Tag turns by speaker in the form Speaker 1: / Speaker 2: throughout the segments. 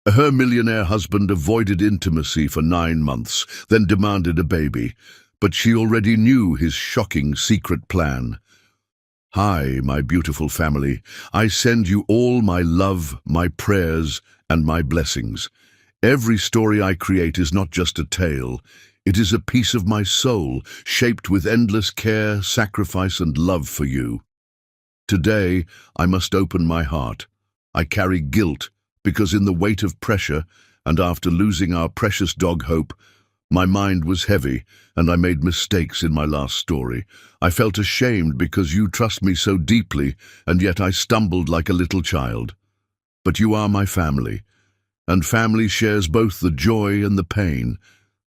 Speaker 1: Her millionaire husband avoided intimacy for 9 months, then demanded a baby, but she already knew his shocking secret plan. Hi, my beautiful family. I send you all my love, my prayers, and my blessings. Every story I create is not just a tale. It is a piece of my soul, shaped with endless care, sacrifice, and love for you. Today, I must open my heart. I carry guilt, because in the weight of pressure, and after losing our precious dog Hope, my mind was heavy, and I made mistakes in my last story. I felt ashamed because you trust me so deeply, and yet I stumbled like a little child. But you are my family, and family shares both the joy and the pain.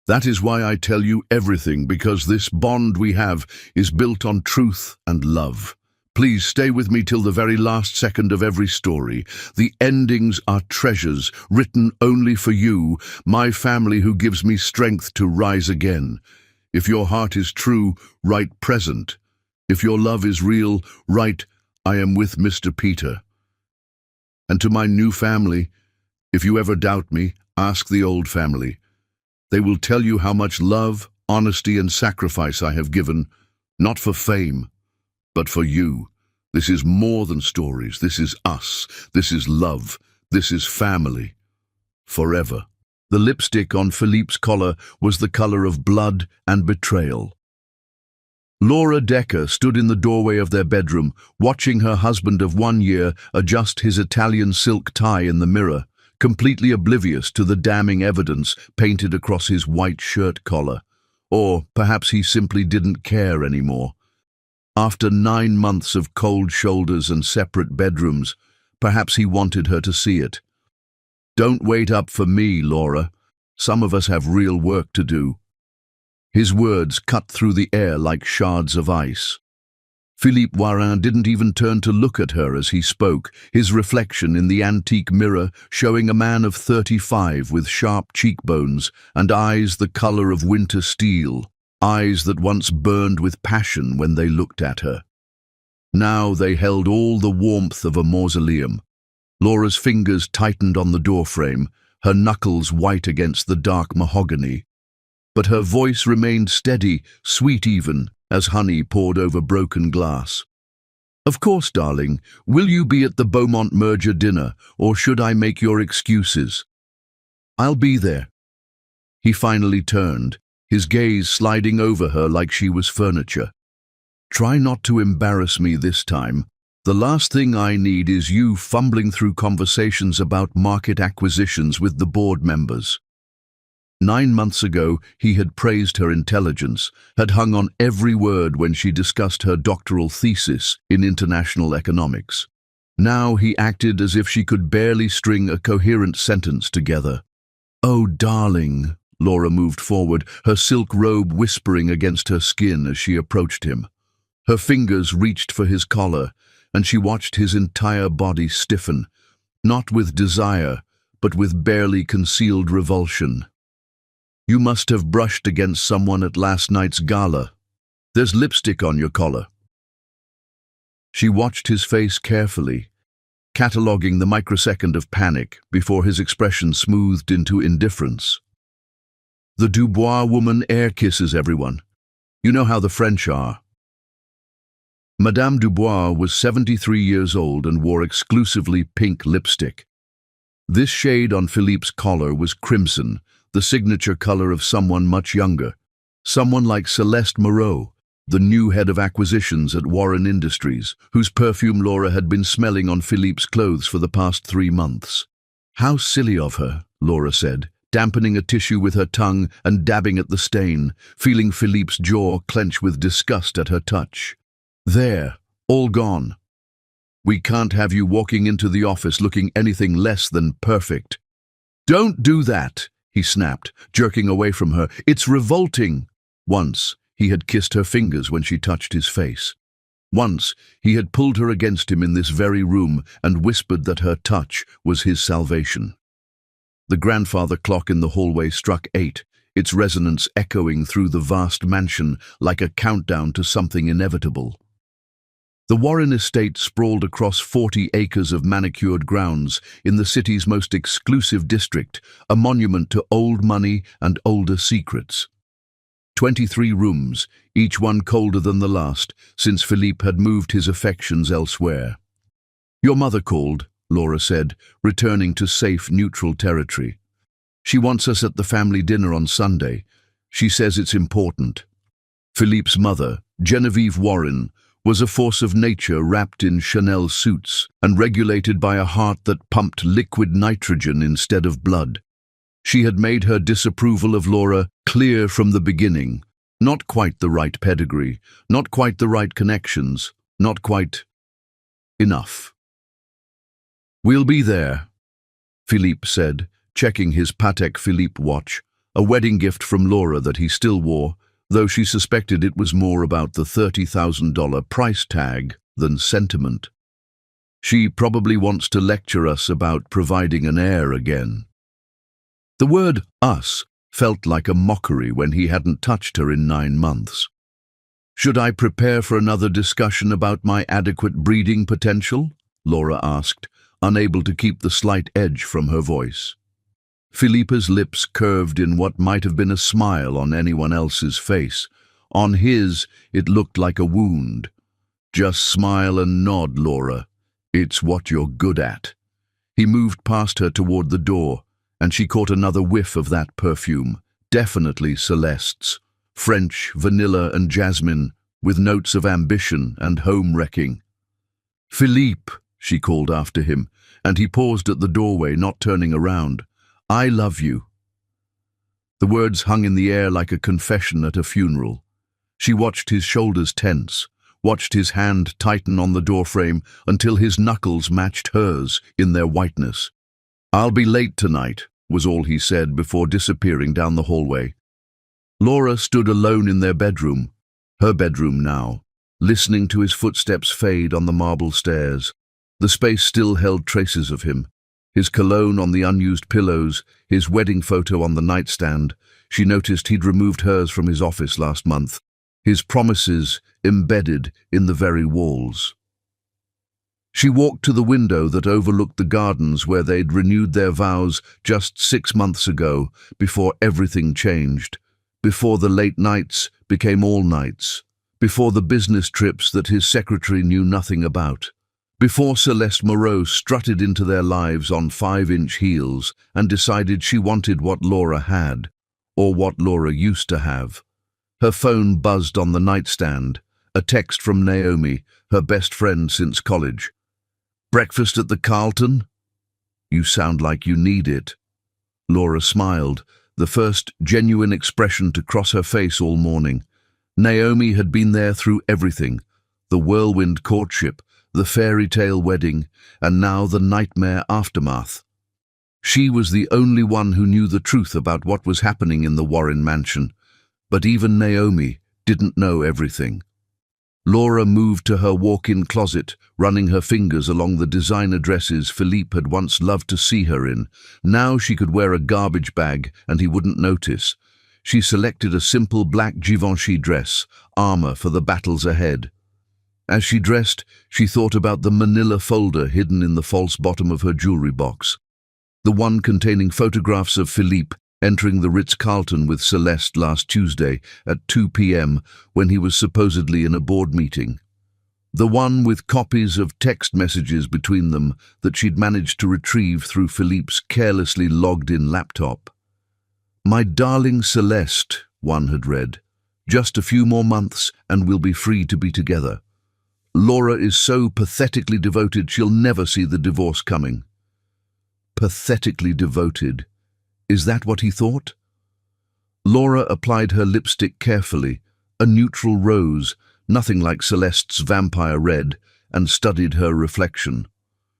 Speaker 1: That is why I tell you everything, because this bond we have is built on truth and love. Please stay with me till the very last second of every story. The endings are treasures, written only for you, my family who gives me strength to rise again. If your heart is true, write present. If your love is real, write, I am with Mr. Peter. And to my new family, if you ever doubt me, ask the old family. They will tell you how much love, honesty, and sacrifice I have given, not for fame, but for you. This is more than stories. This is us. This is love. This is family. Forever. The lipstick on Philippe's collar was the color of blood and betrayal. Laura Decker stood in the doorway of their bedroom, watching her husband of 1 year adjust his Italian silk tie in the mirror, completely oblivious to the damning evidence painted across his white shirt collar. Or perhaps he simply didn't care anymore. After 9 months of cold shoulders and separate bedrooms, perhaps he wanted her to see it. Don't wait up for me, Laura. Some of us have real work to do. His words cut through the air like shards of ice. Philippe Warin didn't even turn to look at her as he spoke, his reflection in the antique mirror showing a man of 35 with sharp cheekbones and eyes the color of winter steel. Eyes that once burned with passion when they looked at her. Now they held all the warmth of a mausoleum. Laura's fingers tightened on the doorframe, her knuckles white against the dark mahogany. But her voice remained steady, sweet even, as honey poured over broken glass. Of course, darling. Will you be at the Beaumont merger dinner, or should I make your excuses? I'll be there. He finally turned, his gaze sliding over her like she was furniture. Try not to embarrass me this time. The last thing I need is you fumbling through conversations about market acquisitions with the board members. 9 months ago, he had praised her intelligence, had hung on every word when she discussed her doctoral thesis in international economics. Now he acted as if she could barely string a coherent sentence together. Oh, darling. Laura moved forward, her silk robe whispering against her skin as she approached him. Her fingers reached for his collar, and she watched his entire body stiffen, not with desire, but with barely concealed revulsion. You must have brushed against someone at last night's gala. There's lipstick on your collar. She watched his face carefully, cataloguing the microsecond of panic before his expression smoothed into indifference. The Dubois woman air kisses everyone. You know how the French are. Madame Dubois was 73 years old and wore exclusively pink lipstick. This shade on Philippe's collar was crimson, the signature color of someone much younger. Someone like Celeste Moreau, the new head of acquisitions at Warren Industries, whose perfume Laura had been smelling on Philippe's clothes for the past 3 months. How silly of her, Laura said, dampening a tissue with her tongue and dabbing at the stain, feeling Philippe's jaw clench with disgust at her touch. There, all gone. We can't have you walking into the office looking anything less than perfect. Don't do that, he snapped, jerking away from her. It's revolting. Once, he had kissed her fingers when she touched his face. Once, he had pulled her against him in this very room and whispered that her touch was his salvation. The grandfather clock in the hallway struck 8, its resonance echoing through the vast mansion like a countdown to something inevitable. The Warren estate sprawled across 40 acres of manicured grounds in the city's most exclusive district, a monument to old money and older secrets. 23 rooms, each one colder than the last, since Philippe had moved his affections elsewhere. "Your mother called," Laura said, returning to safe, neutral territory. "She wants us at the family dinner on Sunday. She says it's important." Philippe's mother, Genevieve Warren, was a force of nature wrapped in Chanel suits and regulated by a heart that pumped liquid nitrogen instead of blood. She had made her disapproval of Laura clear from the beginning. Not quite the right pedigree, not quite the right connections, not quite enough. "We'll be there," Philippe said, checking his Patek Philippe watch, a wedding gift from Laura that he still wore, though she suspected it was more about the $30,000 price tag than sentiment. "She probably wants to lecture us about providing an heir again." The word "us" felt like a mockery when he hadn't touched her in 9 months. "Should I prepare for another discussion about my adequate breeding potential?" Laura asked, unable to keep the slight edge from her voice. Philippe's lips curved in what might have been a smile on anyone else's face. On his, it looked like a wound. "Just smile and nod, Laura. It's what you're good at." He moved past her toward the door, and she caught another whiff of that perfume, definitely Celeste's, French, vanilla and jasmine, with notes of ambition and home-wrecking. "Philippe," she called after him, and he paused at the doorway, not turning around. "I love you." The words hung in the air like a confession at a funeral. She watched his shoulders tense, watched his hand tighten on the doorframe until his knuckles matched hers in their whiteness. "I'll be late tonight," was all he said before disappearing down the hallway. Laura stood alone in their bedroom, her bedroom now, listening to his footsteps fade on the marble stairs. The space still held traces of him. His cologne on the unused pillows, his wedding photo on the nightstand. She noticed he'd removed hers from his office last month, his promises embedded in the very walls. She walked to the window that overlooked the gardens where they'd renewed their vows just 6 months ago, before everything changed, before the late nights became all nights, before the business trips that his secretary knew nothing about, before Celeste Moreau strutted into their lives on 5-inch heels and decided she wanted what Laura had, or what Laura used to have. Her phone buzzed on the nightstand, a text from Naomi, her best friend since college. "Breakfast at the Carlton? You sound like you need it." Laura smiled, the first genuine expression to cross her face all morning. Naomi had been there through everything, the whirlwind courtship, the fairy tale wedding, and now the nightmare aftermath. She was the only one who knew the truth about what was happening in the Warren mansion, but even Naomi didn't know everything. Laura moved to her walk-in closet, running her fingers along the designer dresses Philippe had once loved to see her in. Now she could wear a garbage bag and he wouldn't notice. She selected a simple black Givenchy dress, armor for the battles ahead. As she dressed, she thought about the manila folder hidden in the false bottom of her jewelry box, the one containing photographs of Philippe entering the Ritz-Carlton with Celeste last Tuesday at 2 p.m. when he was supposedly in a board meeting. The one with copies of text messages between them that she'd managed to retrieve through Philippe's carelessly logged-in laptop. "My darling Celeste," one had read, "just a few more months and we'll be free to be together. Laura is so pathetically devoted she'll never see the divorce coming." Pathetically devoted. Is that what he thought? Laura applied her lipstick carefully, a neutral rose, nothing like Celeste's vampire red, and studied her reflection.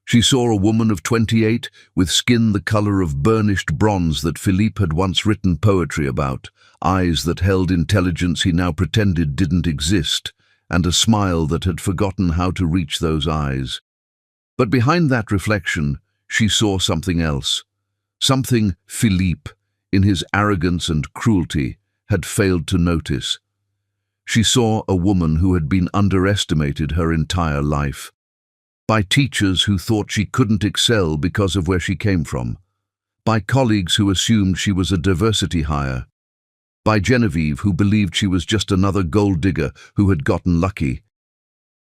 Speaker 1: She saw a woman of 28 with skin the color of burnished bronze that Philippe had once written poetry about, eyes that held intelligence he now pretended didn't exist, and a smile that had forgotten how to reach those eyes. But behind that reflection, she saw something else. Something Philippe, in his arrogance and cruelty, had failed to notice. She saw a woman who had been underestimated her entire life. By teachers who thought she couldn't excel because of where she came from. By colleagues who assumed she was a diversity hire. By Genevieve, who believed she was just another gold digger who had gotten lucky.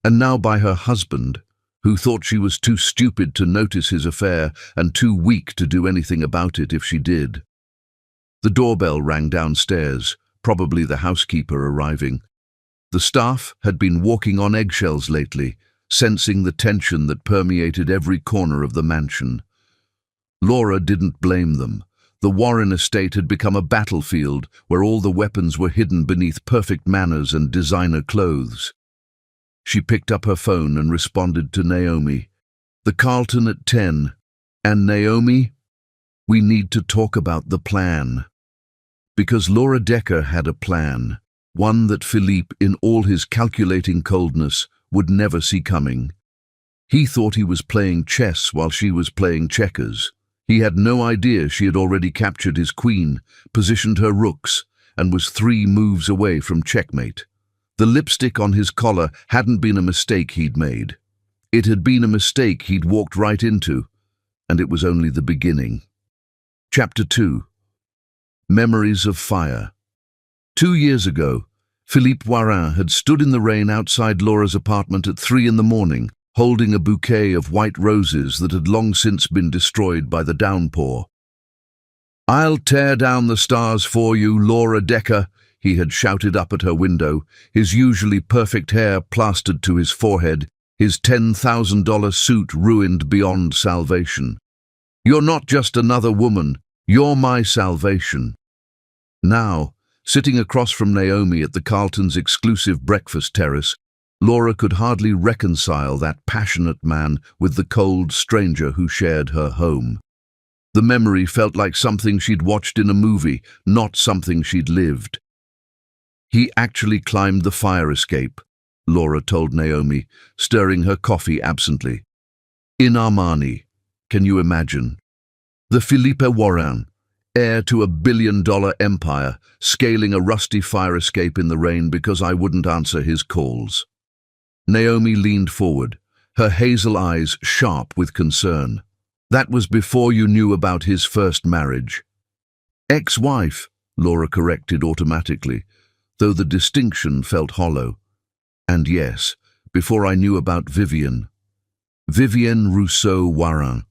Speaker 1: And now by her husband, who thought she was too stupid to notice his affair and too weak to do anything about it if she did. The doorbell rang downstairs, probably the housekeeper arriving. The staff had been walking on eggshells lately, sensing the tension that permeated every corner of the mansion. Laura didn't blame them. The Warren estate had become a battlefield where all the weapons were hidden beneath perfect manners and designer clothes. She picked up her phone and responded to Naomi. "The Carlton at 10. And Naomi, we need to talk about the plan." Because Laura Decker had a plan, one that Philippe, in all his calculating coldness, would never see coming. He thought he was playing chess while she was playing checkers. He had no idea she had already captured his queen, positioned her rooks, and was 3 moves away from checkmate. The lipstick on his collar hadn't been a mistake he'd made. It had been a mistake he'd walked right into, and it was only the beginning. Chapter 2. Memories of Fire. 2 years ago, Philippe Warren had stood in the rain outside Laura's apartment at 3 in the morning, holding a bouquet of white roses that had long since been destroyed by the downpour. "I'll tear down the stars for you, Laura Decker," he had shouted up at her window, his usually perfect hair plastered to his forehead, his $10,000 suit ruined beyond salvation. "You're not just another woman, you're my salvation." Now, sitting across from Naomi at the Carlton's exclusive breakfast terrace, Laura could hardly reconcile that passionate man with the cold stranger who shared her home. The memory felt like something she'd watched in a movie, not something she'd lived. "He actually climbed the fire escape," Laura told Naomi, stirring her coffee absently. "In Armani, can you imagine? The Philippe Warren, heir to a billion-dollar empire, scaling a rusty fire escape in the rain because I wouldn't answer his calls." Naomi leaned forward, her hazel eyes sharp with concern. "That was before you knew about his first marriage." "Ex-wife," Laura corrected automatically, though the distinction felt hollow. "And yes, before I knew about Vivienne. Vivienne Rousseau Warren,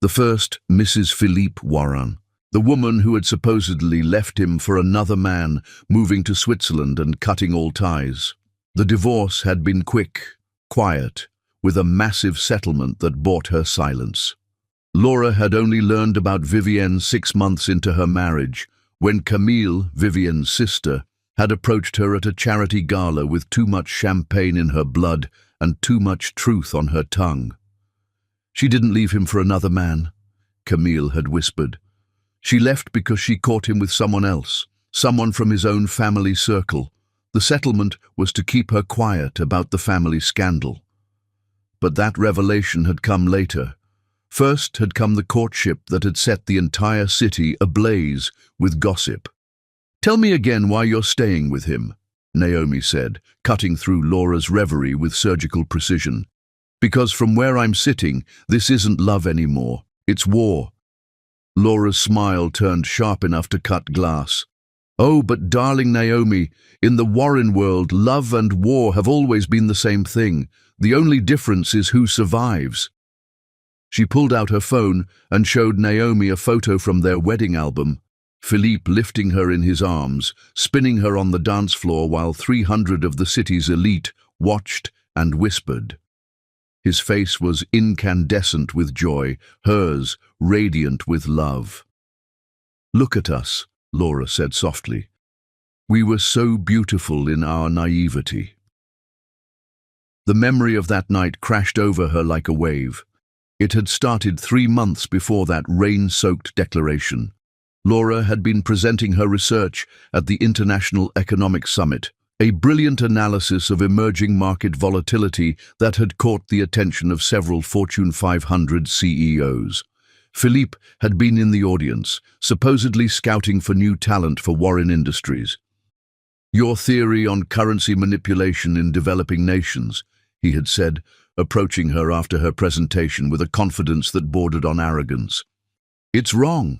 Speaker 1: the first Mrs. Philippe Warren. The woman who had supposedly left him for another man, moving to Switzerland and cutting all ties. The divorce had been quick, quiet, with a massive settlement that bought her silence. Laura had only learned about Vivienne 6 months into her marriage, when Camille, Vivienne's sister, had approached her at a charity gala with too much champagne in her blood and too much truth on her tongue. "She didn't leave him for another man," Camille had whispered. "She left because she caught him with someone else, someone from his own family circle. The settlement was to keep her quiet about the family scandal." But that revelation had come later. First had come the courtship that had set the entire city ablaze with gossip. "Tell me again why you're staying with him," Naomi said, cutting through Laura's reverie with surgical precision. "Because from where I'm sitting, this isn't love anymore, it's war." Laura's smile turned sharp enough to cut glass. "Oh, but darling Naomi, in the Warren world, love and war have always been the same thing. The only difference is who survives." She pulled out her phone and showed Naomi a photo from their wedding album. Philippe lifting her in his arms, spinning her on the dance floor while 300 of the city's elite watched and whispered. His face was incandescent with joy, hers radiant with love. "Look at us," Laura said softly. "We were so beautiful in our naivety." The memory of that night crashed over her like a wave. It had started 3 months before that rain-soaked declaration. Laura had been presenting her research at the International Economic Summit, a brilliant analysis of emerging market volatility that had caught the attention of several Fortune 500 CEOs. Philippe had been in the audience, supposedly scouting for new talent for Warren Industries. Your theory on currency manipulation in developing nations, he had said, approaching her after her presentation with a confidence that bordered on arrogance. It's wrong.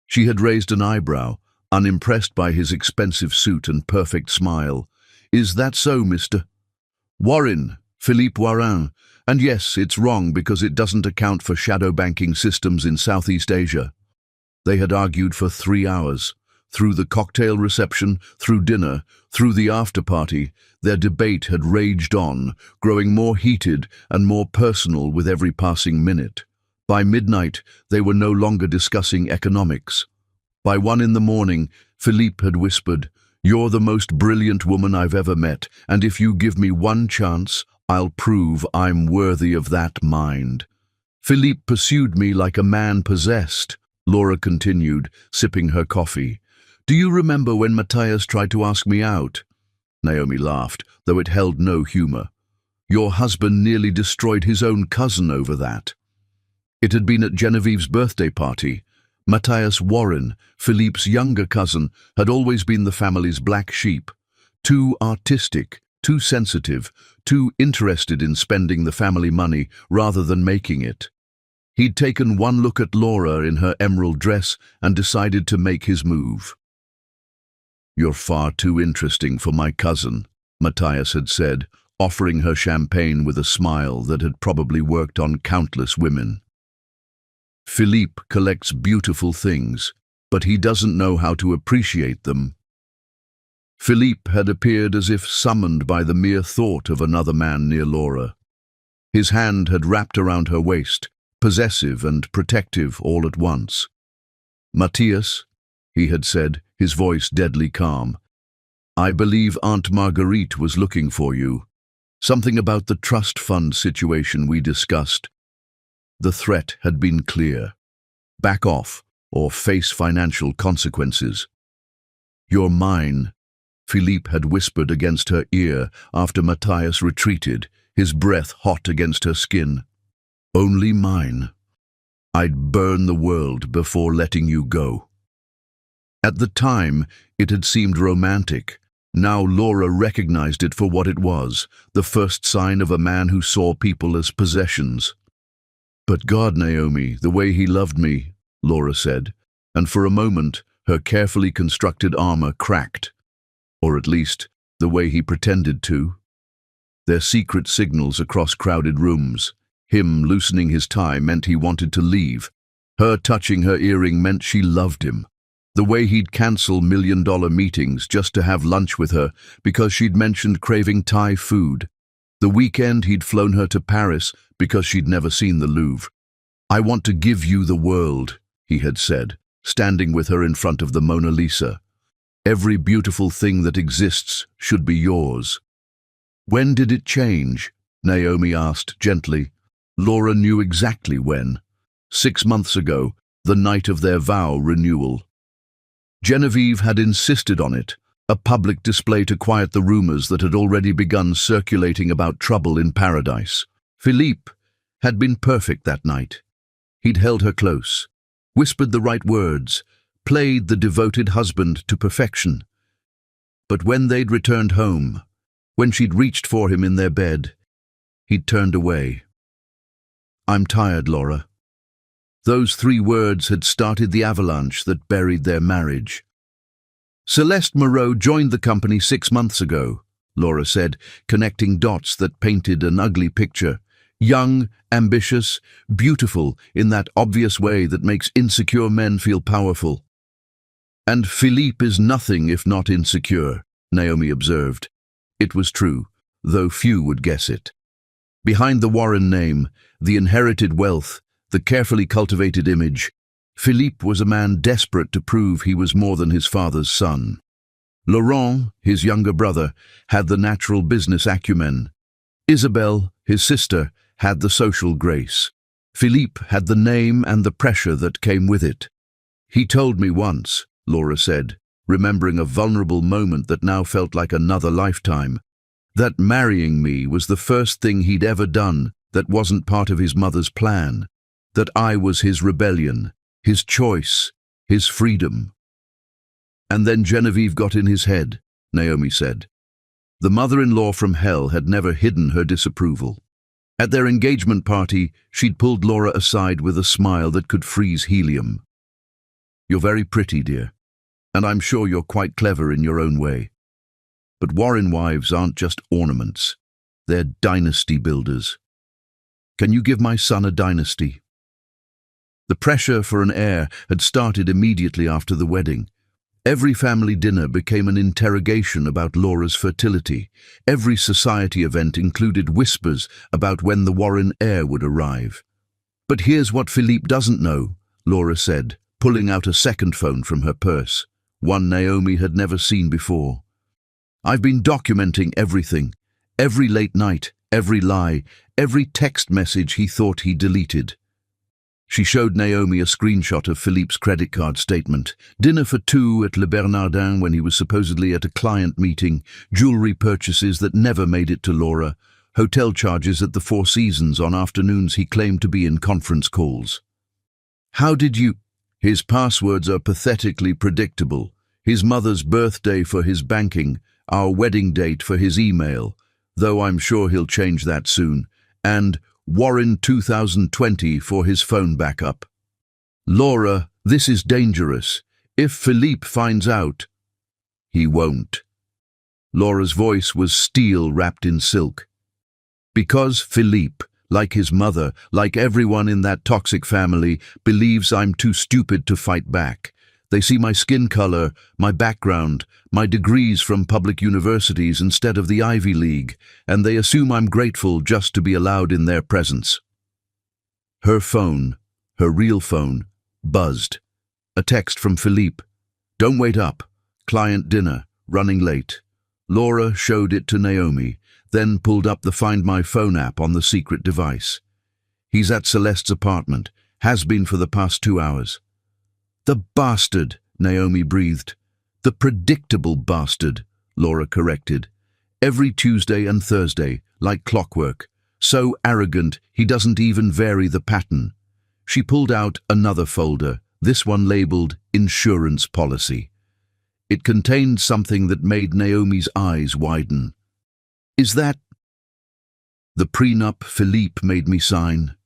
Speaker 1: She had raised an eyebrow, unimpressed by his expensive suit and perfect smile. Is that so, Mr. Warren, Philippe Warren? And yes, it's wrong because it doesn't account for shadow banking systems in Southeast Asia. They had argued for 3 hours. Through the cocktail reception, through dinner, through the after-party, their debate had raged on, growing more heated and more personal with every passing minute. By midnight, they were no longer discussing economics. By 1 in the morning, Philippe had whispered, "You're the most brilliant woman I've ever met, and if you give me one chance, I'll prove I'm worthy of that mind." Philippe pursued me like a man possessed, Laura continued, sipping her coffee. Do you remember when Matthias tried to ask me out? Naomi laughed, though it held no humor. Your husband nearly destroyed his own cousin over that. It had been at Genevieve's birthday party. Matthias Warren, Philippe's younger cousin, had always been the family's black sheep. Too artistic, too sensitive, too interested in spending the family money rather than making it. He'd taken one look at Laura in her emerald dress and decided to make his move. You're far too interesting for my cousin, Matthias had said, offering her champagne with a smile that had probably worked on countless women. Philippe collects beautiful things, but he doesn't know how to appreciate them. Philippe had appeared as if summoned by the mere thought of another man near Laura. His hand had wrapped around her waist, possessive and protective all at once. Matthias, he had said, his voice deadly calm, I believe Aunt Marguerite was looking for you. Something about the trust fund situation we discussed. The threat had been clear. Back off, or face financial consequences. You're mine, Philippe had whispered against her ear after Matthias retreated, his breath hot against her skin. Only mine. I'd burn the world before letting you go. At the time, it had seemed romantic. Now Laura recognized it for what it was, the first sign of a man who saw people as possessions. But God, Naomi, the way he loved me, Laura said, and for a moment her carefully constructed armor cracked. Or at least, the way he pretended to. Their secret signals across crowded rooms. Him loosening his tie meant he wanted to leave. Her touching her earring meant she loved him. The way he'd cancel million-dollar meetings just to have lunch with her because she'd mentioned craving Thai food. The weekend he'd flown her to Paris because she'd never seen the Louvre. I want to give you the world, he had said, standing with her in front of the Mona Lisa. Every beautiful thing that exists should be yours. When did it change? Naomi asked gently. Laura knew exactly when. 6 months ago, the night of their vow renewal. Genevieve had insisted on it, a public display to quiet the rumors that had already begun circulating about trouble in paradise. Philippe had been perfect that night. He'd held her close, whispered the right words, played the devoted husband to perfection. But when they'd returned home, when she'd reached for him in their bed, he'd turned away. I'm tired, Laura. Those 3 words had started the avalanche that buried their marriage. Celeste Moreau joined the company 6 months ago, Laura said, connecting dots that painted an ugly picture. Young, ambitious, beautiful in that obvious way that makes insecure men feel powerful. And Philippe is nothing if not insecure, Naomi observed. It was true, though few would guess it. Behind the Warren name, the inherited wealth, the carefully cultivated image, Philippe was a man desperate to prove he was more than his father's son. Laurent, his younger brother, had the natural business acumen. Isabelle, his sister, had the social grace. Philippe had the name and the pressure that came with it. He told me once, Laura said, remembering a vulnerable moment that now felt like another lifetime, that marrying me was the first thing he'd ever done that wasn't part of his mother's plan. That I was his rebellion, his choice, his freedom. And then Genevieve got in his head. Naomi said. The mother-in-law from hell had never hidden her disapproval. At their engagement party, she'd pulled Laura aside with a smile that could freeze helium. "You're very pretty, dear, and I'm sure you're quite clever in your own way. But Warren wives aren't just ornaments. They're dynasty builders. Can you give my son a dynasty?" The pressure for an heir had started immediately after the wedding. Every family dinner became an interrogation about Laura's fertility. Every society event included whispers about when the Warren heir would arrive. "But here's what Philippe doesn't know," Laura said, pulling out a second phone from her purse, one Naomi had never seen before. "I've been documenting everything, every late night, every lie, every text message he thought he deleted." She showed Naomi a screenshot of Philippe's credit card statement. Dinner for two at Le Bernardin when he was supposedly at a client meeting, jewelry purchases that never made it to Laura, hotel charges at the Four Seasons on afternoons he claimed to be in conference calls. "How did you—" His passwords are pathetically predictable. His mother's birthday for his banking, our wedding date for his email, though I'm sure he'll change that soon, and Warren 2020 for his phone backup. "Laura, this is dangerous. If Philippe finds out—" "He won't." Laura's voice was steel wrapped in silk. "Because Philippe, like his mother, like everyone in that toxic family, believes I'm too stupid to fight back. They see my skin color, my background, my degrees from public universities instead of the Ivy League, and they assume I'm grateful just to be allowed in their presence." Her phone, her real phone, buzzed. A text from Philippe. "Don't wait up. Client dinner, running late." Laura showed it to Naomi, then pulled up the Find My Phone app on the secret device. "He's at Celeste's apartment, has been for the past 2 hours." "The bastard," Naomi breathed. "The predictable bastard," Laura corrected. "Every Tuesday and Thursday, like clockwork. So arrogant, he doesn't even vary the pattern." She pulled out another folder, this one labeled Insurance Policy. It contained something that made Naomi's eyes widen. "Is that—" "The prenup Philippe made me sign."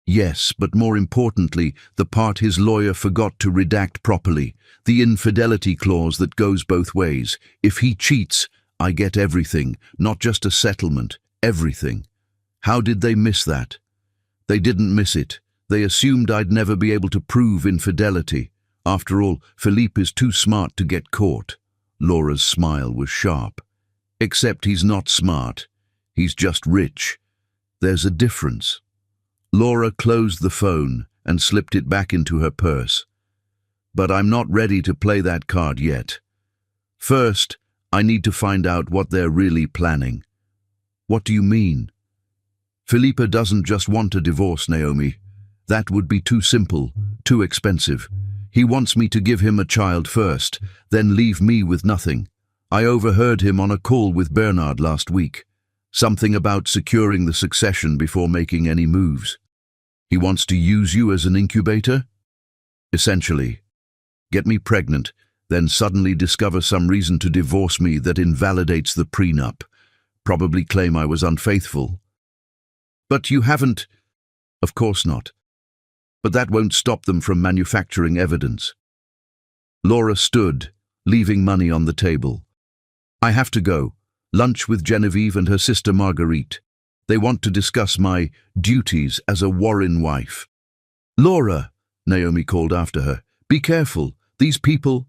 Speaker 1: "Yes, but more importantly, the part his lawyer forgot to redact properly, the infidelity clause that goes both ways. If he cheats, I get everything, not just a settlement, everything." How did they miss that? They didn't miss it. They assumed I'd never be able to prove infidelity. After all, Philippe is too smart to get caught. Laura's smile was sharp. "Except he's not smart. He's just rich. There's a difference." Laura closed the phone and slipped it back into her purse. "But I'm not ready to play that card yet. First, I need to find out what they're really planning." "What do you mean?" "Philippe doesn't just want a divorce, Naomi. That would be too simple, too expensive. He wants me to give him a child first, then leave me with nothing. I overheard him on a call with Bernard last week. Something about securing the succession before making any moves. He wants to use you as an incubator? Essentially. Get me pregnant, then suddenly discover some reason to divorce me that invalidates the prenup. Probably claim I was unfaithful." "But you haven't—" "Of course not. But that won't stop them from manufacturing evidence." Laura stood, leaving money on the table. "I have to go. Lunch with Genevieve and her sister Marguerite. They want to discuss my duties as a Warren wife." "Laura," Naomi called after her, "be careful. These people—"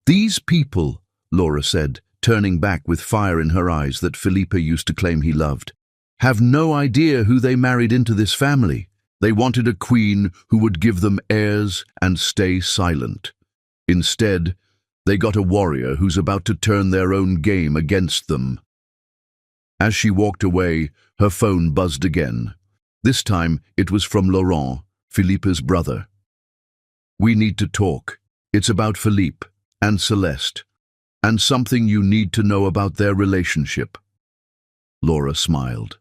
Speaker 1: "These people," Laura said, turning back with fire in her eyes that Philippe used to claim he loved, "have no idea who they married into this family. They wanted a queen who would give them heirs and stay silent. Instead, they got a warrior who's about to turn their own game against them." As she walked away, her phone buzzed again. This time, it was from Laurent, Philippe's brother. "We need to talk. It's about Philippe and Celeste, and something you need to know about their relationship." Laura smiled.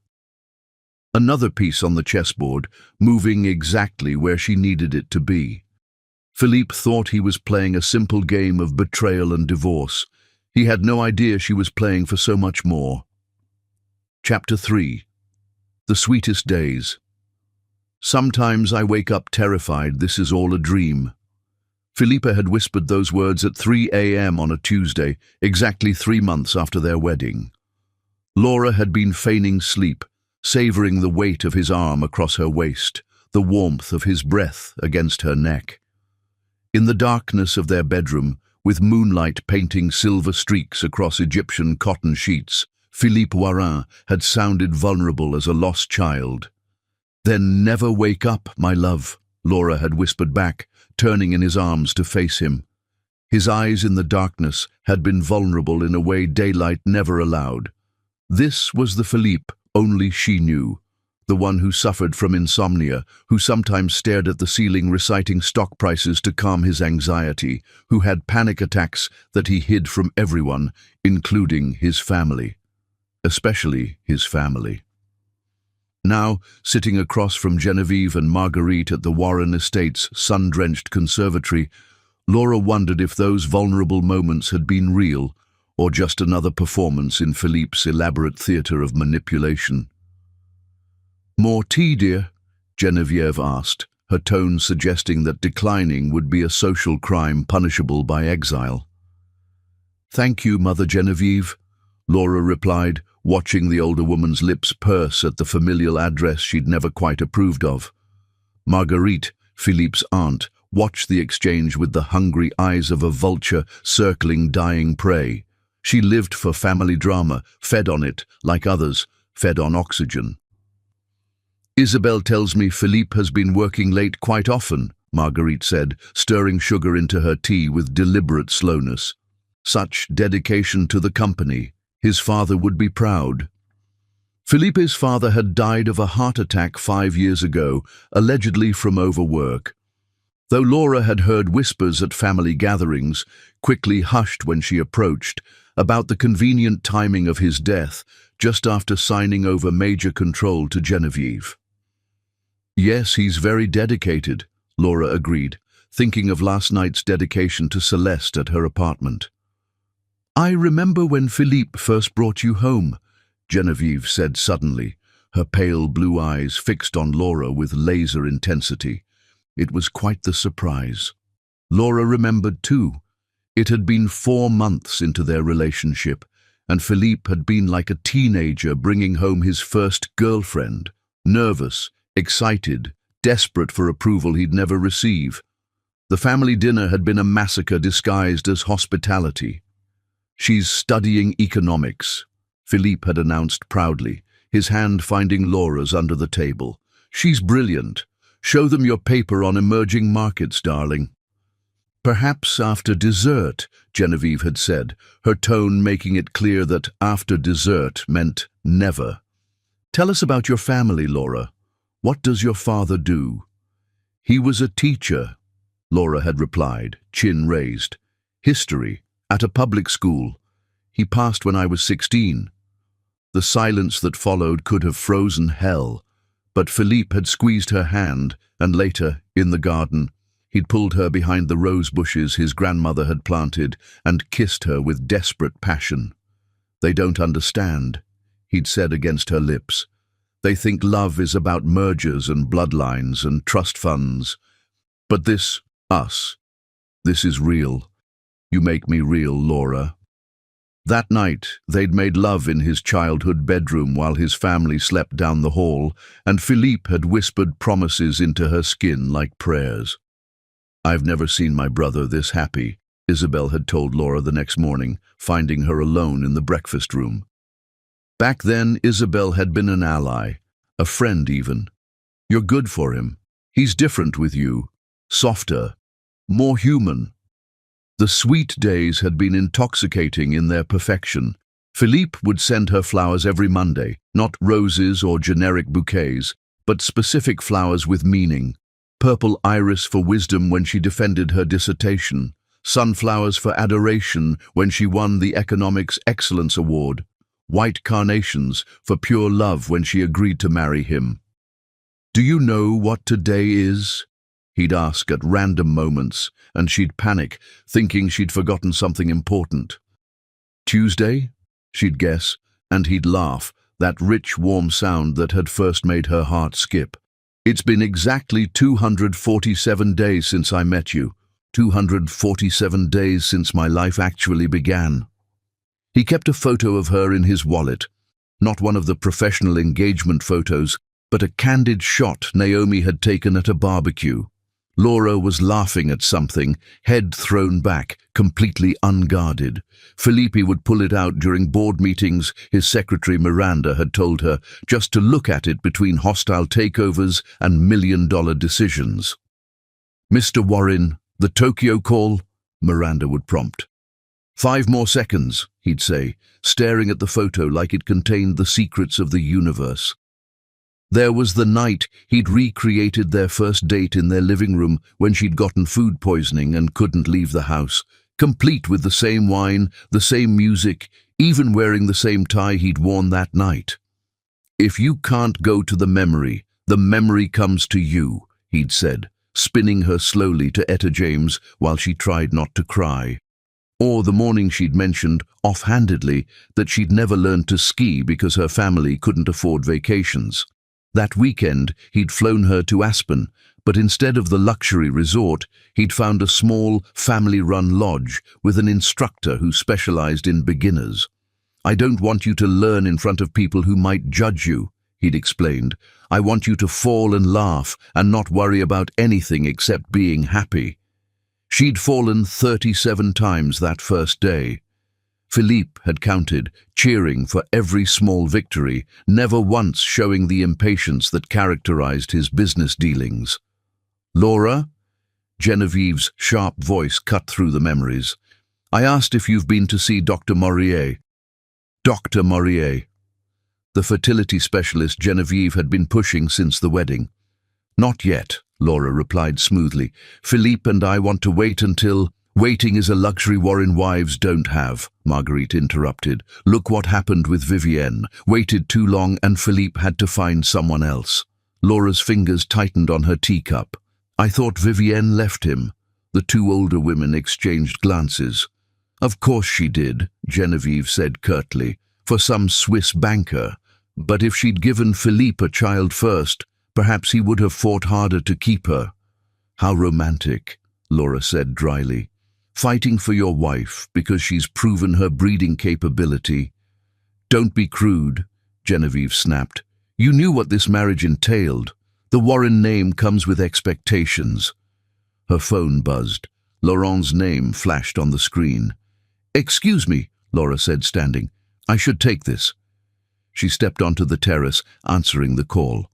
Speaker 1: Another piece on the chessboard, moving exactly where she needed it to be. Philippe thought he was playing a simple game of betrayal and divorce. He had no idea she was playing for so much more. Chapter 3. The Sweetest Days. Sometimes I wake up terrified this is all a dream. Felipe had whispered those words at 3 a.m. on a Tuesday, exactly 3 months after their wedding. Laura had been feigning sleep, savoring the weight of his arm across her waist, the warmth of his breath against her neck. In the darkness of their bedroom, with moonlight painting silver streaks across Egyptian cotton sheets, Philippe Warin had sounded vulnerable as a lost child. "Then never wake up, my love," Laura had whispered back, turning in his arms to face him. His eyes in the darkness had been vulnerable in a way daylight never allowed. This was the Philippe only she knew, the one who suffered from insomnia, who sometimes stared at the ceiling reciting stock prices to calm his anxiety, who had panic attacks that he hid from everyone, including his family. Especially his family. Now, sitting across from Genevieve and Marguerite at the Warren Estate's sun-drenched conservatory, Laura wondered if those vulnerable moments had been real, or just another performance in Philippe's elaborate theatre of manipulation. "More tea, dear?" Genevieve asked, her tone suggesting that declining would be a social crime punishable by exile. "Thank you, Mother Genevieve," Laura replied, watching the older woman's lips purse at the familial address she'd never quite approved of. Marguerite, Philippe's aunt, watched the exchange with the hungry eyes of a vulture circling dying prey. She lived for family drama, fed on it, like others, fed on oxygen. "Isabelle tells me Philippe has been working late quite often," Marguerite said, stirring sugar into her tea with deliberate slowness. "Such dedication to the company. His father would be proud." Felipe's father had died of a heart attack 5 years ago, allegedly from overwork. Though Laura had heard whispers at family gatherings, quickly hushed when she approached, about the convenient timing of his death, just after signing over major control to Genevieve. "Yes, he's very dedicated," Laura agreed, thinking of last night's dedication to Celeste at her apartment. "I remember when Philippe first brought you home," Genevieve said suddenly, her pale blue eyes fixed on Laura with laser intensity. It was quite the surprise. Laura remembered too. It had been 4 months into their relationship, and Philippe had been like a teenager bringing home his first girlfriend, nervous, excited, desperate for approval he'd never receive. The family dinner had been a massacre disguised as hospitality. "She's studying economics," Philippe had announced proudly, his hand finding Laura's under the table. "She's brilliant. Show them your paper on emerging markets, darling." "Perhaps after dessert," Genevieve had said, her tone making it clear that after dessert meant never. "Tell us about your family, Laura. What does your father do?" "He was a teacher," Laura had replied, chin raised. "History. At a public school. He passed when I was 16. The silence that followed could have frozen hell, but Philippe had squeezed her hand, and later, in the garden, he'd pulled her behind the rose bushes his grandmother had planted and kissed her with desperate passion. "They don't understand," he'd said against her lips. "They think love is about mergers and bloodlines and trust funds. But this, us, this is real. You make me real, Laura." That night, they'd made love in his childhood bedroom while his family slept down the hall, and Philippe had whispered promises into her skin like prayers. "I've never seen my brother this happy," Isabelle had told Laura the next morning, finding her alone in the breakfast room. Back then, Isabelle had been an ally, a friend even. "You're good for him. He's different with you, softer, more human." The sweet days had been intoxicating in their perfection. Philippe would send her flowers every Monday, not roses or generic bouquets, but specific flowers with meaning. Purple iris for wisdom when she defended her dissertation, sunflowers for adoration when she won the Economics Excellence Award, white carnations for pure love when she agreed to marry him. "Do you know what today is?" he'd ask at random moments, and she'd panic, thinking she'd forgotten something important. Tuesday? She'd guess, and he'd laugh, that rich, warm sound that had first made her heart skip. It's been exactly 247 days since I met you. 247 days since my life actually began. He kept a photo of her in his wallet. Not one of the professional engagement photos, but a candid shot Naomi had taken at a barbecue. Laura was laughing at something, head thrown back, completely unguarded. Philippe would pull it out during board meetings, his secretary Miranda had told her, just to look at it between hostile takeovers and million-dollar decisions. "Mr. Warren, the Tokyo call," Miranda would prompt. "5 more seconds," he'd say, staring at the photo like it contained the secrets of the universe. There was the night he'd recreated their first date in their living room when she'd gotten food poisoning and couldn't leave the house, complete with the same wine, the same music, even wearing the same tie he'd worn that night. "If you can't go to the memory comes to you," he'd said, spinning her slowly to Etta James while she tried not to cry. Or the morning she'd mentioned, offhandedly, that she'd never learned to ski because her family couldn't afford vacations. That weekend, he'd flown her to Aspen, but instead of the luxury resort, he'd found a small, family-run lodge with an instructor who specialized in beginners. "I don't want you to learn in front of people who might judge you," he'd explained. "I want you to fall and laugh and not worry about anything except being happy." She'd fallen 37 times that first day. Philippe had counted, cheering for every small victory, never once showing the impatience that characterized his business dealings. "Laura?" Genevieve's sharp voice cut through the memories. "I asked if you've been to see Dr. Maurier." Dr. Maurier. The fertility specialist Genevieve had been pushing since the wedding. "Not yet," Laura replied smoothly. "Philippe and I want to wait until—" "Waiting is a luxury Warren wives don't have," Marguerite interrupted. "Look what happened with Vivienne. Waited too long and Philippe had to find someone else." Laura's fingers tightened on her teacup. "I thought Vivienne left him." The two older women exchanged glances. "Of course she did," Genevieve said curtly, "for some Swiss banker. But if she'd given Philippe a child first, perhaps he would have fought harder to keep her." "How romantic," Laura said dryly. "Fighting for your wife because she's proven her breeding capability." "Don't be crude," Genevieve snapped. "You knew what this marriage entailed. The Warren name comes with expectations." Her phone buzzed. Laurent's name flashed on the screen. "Excuse me," Laura said, standing. "I should take this." She stepped onto the terrace, answering the call.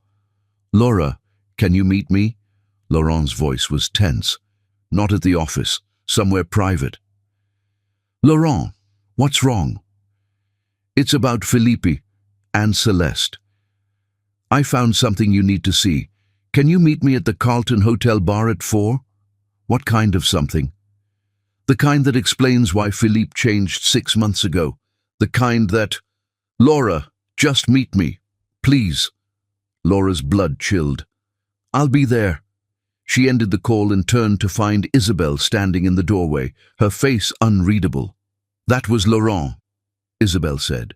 Speaker 1: "Laura, can you meet me?" Laurent's voice was tense. "Not at the office. Somewhere private." "Laurent, what's wrong?" "It's about Philippe and Celeste. I found something you need to see. Can you meet me at the Carlton Hotel bar at 4? "What kind of something?" "The kind that explains why Philippe changed 6 months ago. The kind that—" "Laura, just meet me, please." Laura's blood chilled. "I'll be there." She ended the call and turned to find Isabelle standing in the doorway, her face unreadable. "That was Laurent," Isabelle said.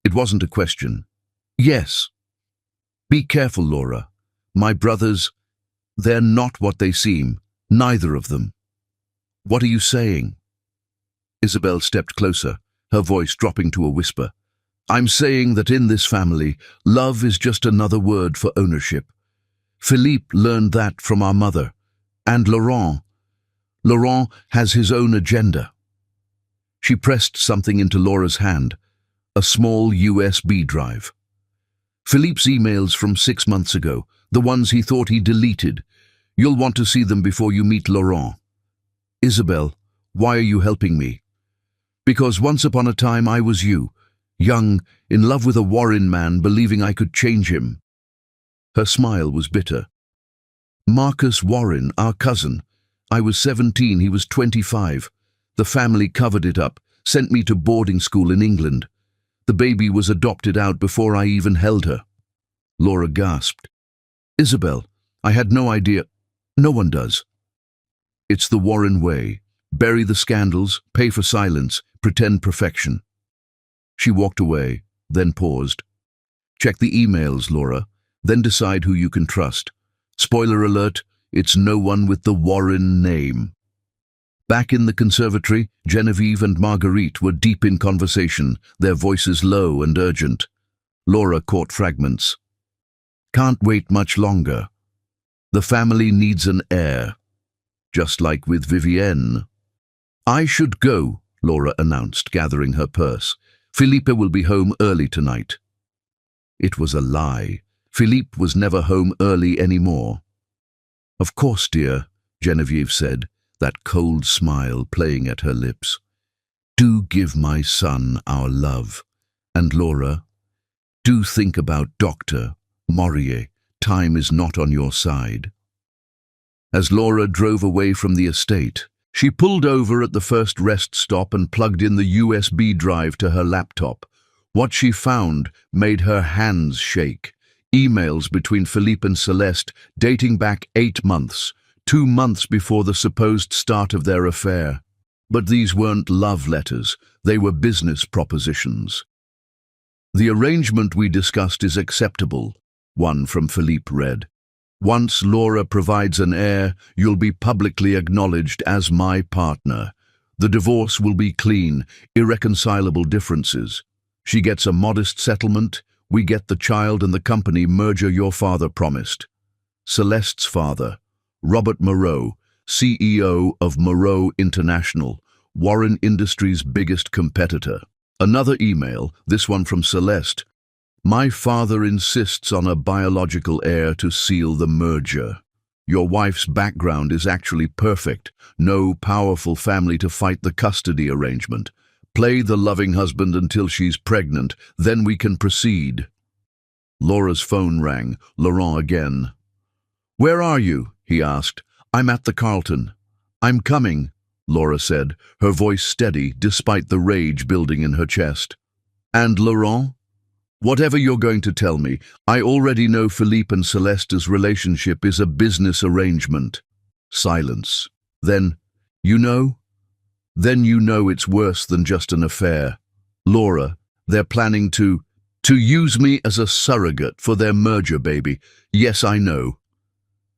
Speaker 1: It wasn't a question. "Yes." "Be careful, Laura. My brothers, they're not what they seem, neither of them." "What are you saying?" Isabelle stepped closer, her voice dropping to a whisper. "I'm saying that in this family, love is just another word for ownership. Philippe learned that from our mother. And Laurent has his own agenda." She pressed something into Laura's hand, a small USB drive. "Philippe's emails from 6 months ago, the ones he thought he deleted. You'll want to see them before you meet Laurent." "Isabelle, why are you helping me?" "Because once upon a time I was you, young, in love with a Warren man, believing I could change him." Her smile was bitter. "Marcus Warren, our cousin. I was 17, he was 25. The family covered it up, sent me to boarding school in England. The baby was adopted out before I even held her." Laura gasped. "Isabelle, I had no idea." "No one does. It's the Warren way. Bury the scandals, pay for silence, pretend perfection." She walked away, then paused. Check the emails, Laura, then decide who you can trust. Spoiler alert, it's no one with the Warren name. Back in the conservatory, Genevieve and Marguerite were deep in conversation, their voices low and urgent. Laura caught fragments. Can't wait much longer. The family needs an heir. Just like with Vivienne. I should go, Laura announced, gathering her purse. Philippe will be home early tonight. It was a lie. Philippe was never home early anymore. Of course, dear, Genevieve said, that cold smile playing at her lips. Do give my son our love. And Laura, do think about Dr. Maurier. Time is not on your side. As Laura drove away from the estate, she pulled over at the first rest stop and plugged in the USB drive to her laptop. What she found made her hands shake. Emails between Philippe and Celeste dating back 8 months, 2 months before the supposed start of their affair. But these weren't love letters, they were business propositions. The arrangement we discussed is acceptable, one from Philippe read. Once Laura provides an heir, you'll be publicly acknowledged as my partner. The divorce will be clean, irreconcilable differences. She gets a modest settlement, we get the child and the company merger your father promised. Celeste's father, Robert Moreau, CEO of Moreau International, Warren Industries' biggest competitor. Another email, this one from Celeste. My father insists on a biological heir to seal the merger. Your wife's background is actually perfect. No powerful family to fight the custody arrangement. Play the loving husband until she's pregnant, then we can proceed. Laura's phone rang, Laurent again. Where are you? He asked. I'm at the Carlton. I'm coming, Laura said, her voice steady despite the rage building in her chest. And Laurent? Whatever you're going to tell me, I already know Philippe and Celeste's relationship is a business arrangement. Silence. Then, you know? Then you know it's worse than just an affair. Laura, they're planning to use me as a surrogate for their merger baby. Yes, I know.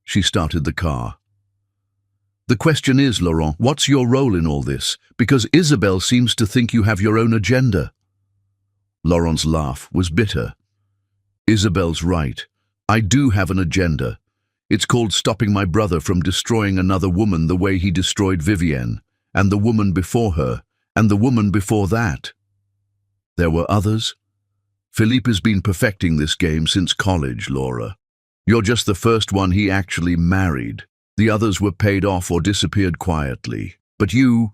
Speaker 1: She started the car. The question is, Laurent, what's your role in all this? Because Isabelle seems to think you have your own agenda. Laurent's laugh was bitter. Isabelle's right. I do have an agenda. It's called stopping my brother from destroying another woman the way he destroyed Vivienne, and the woman before her, and the woman before that. There were others. Philippe has been perfecting this game since college, Laura. You're just the first one he actually married. The others were paid off or disappeared quietly. But you're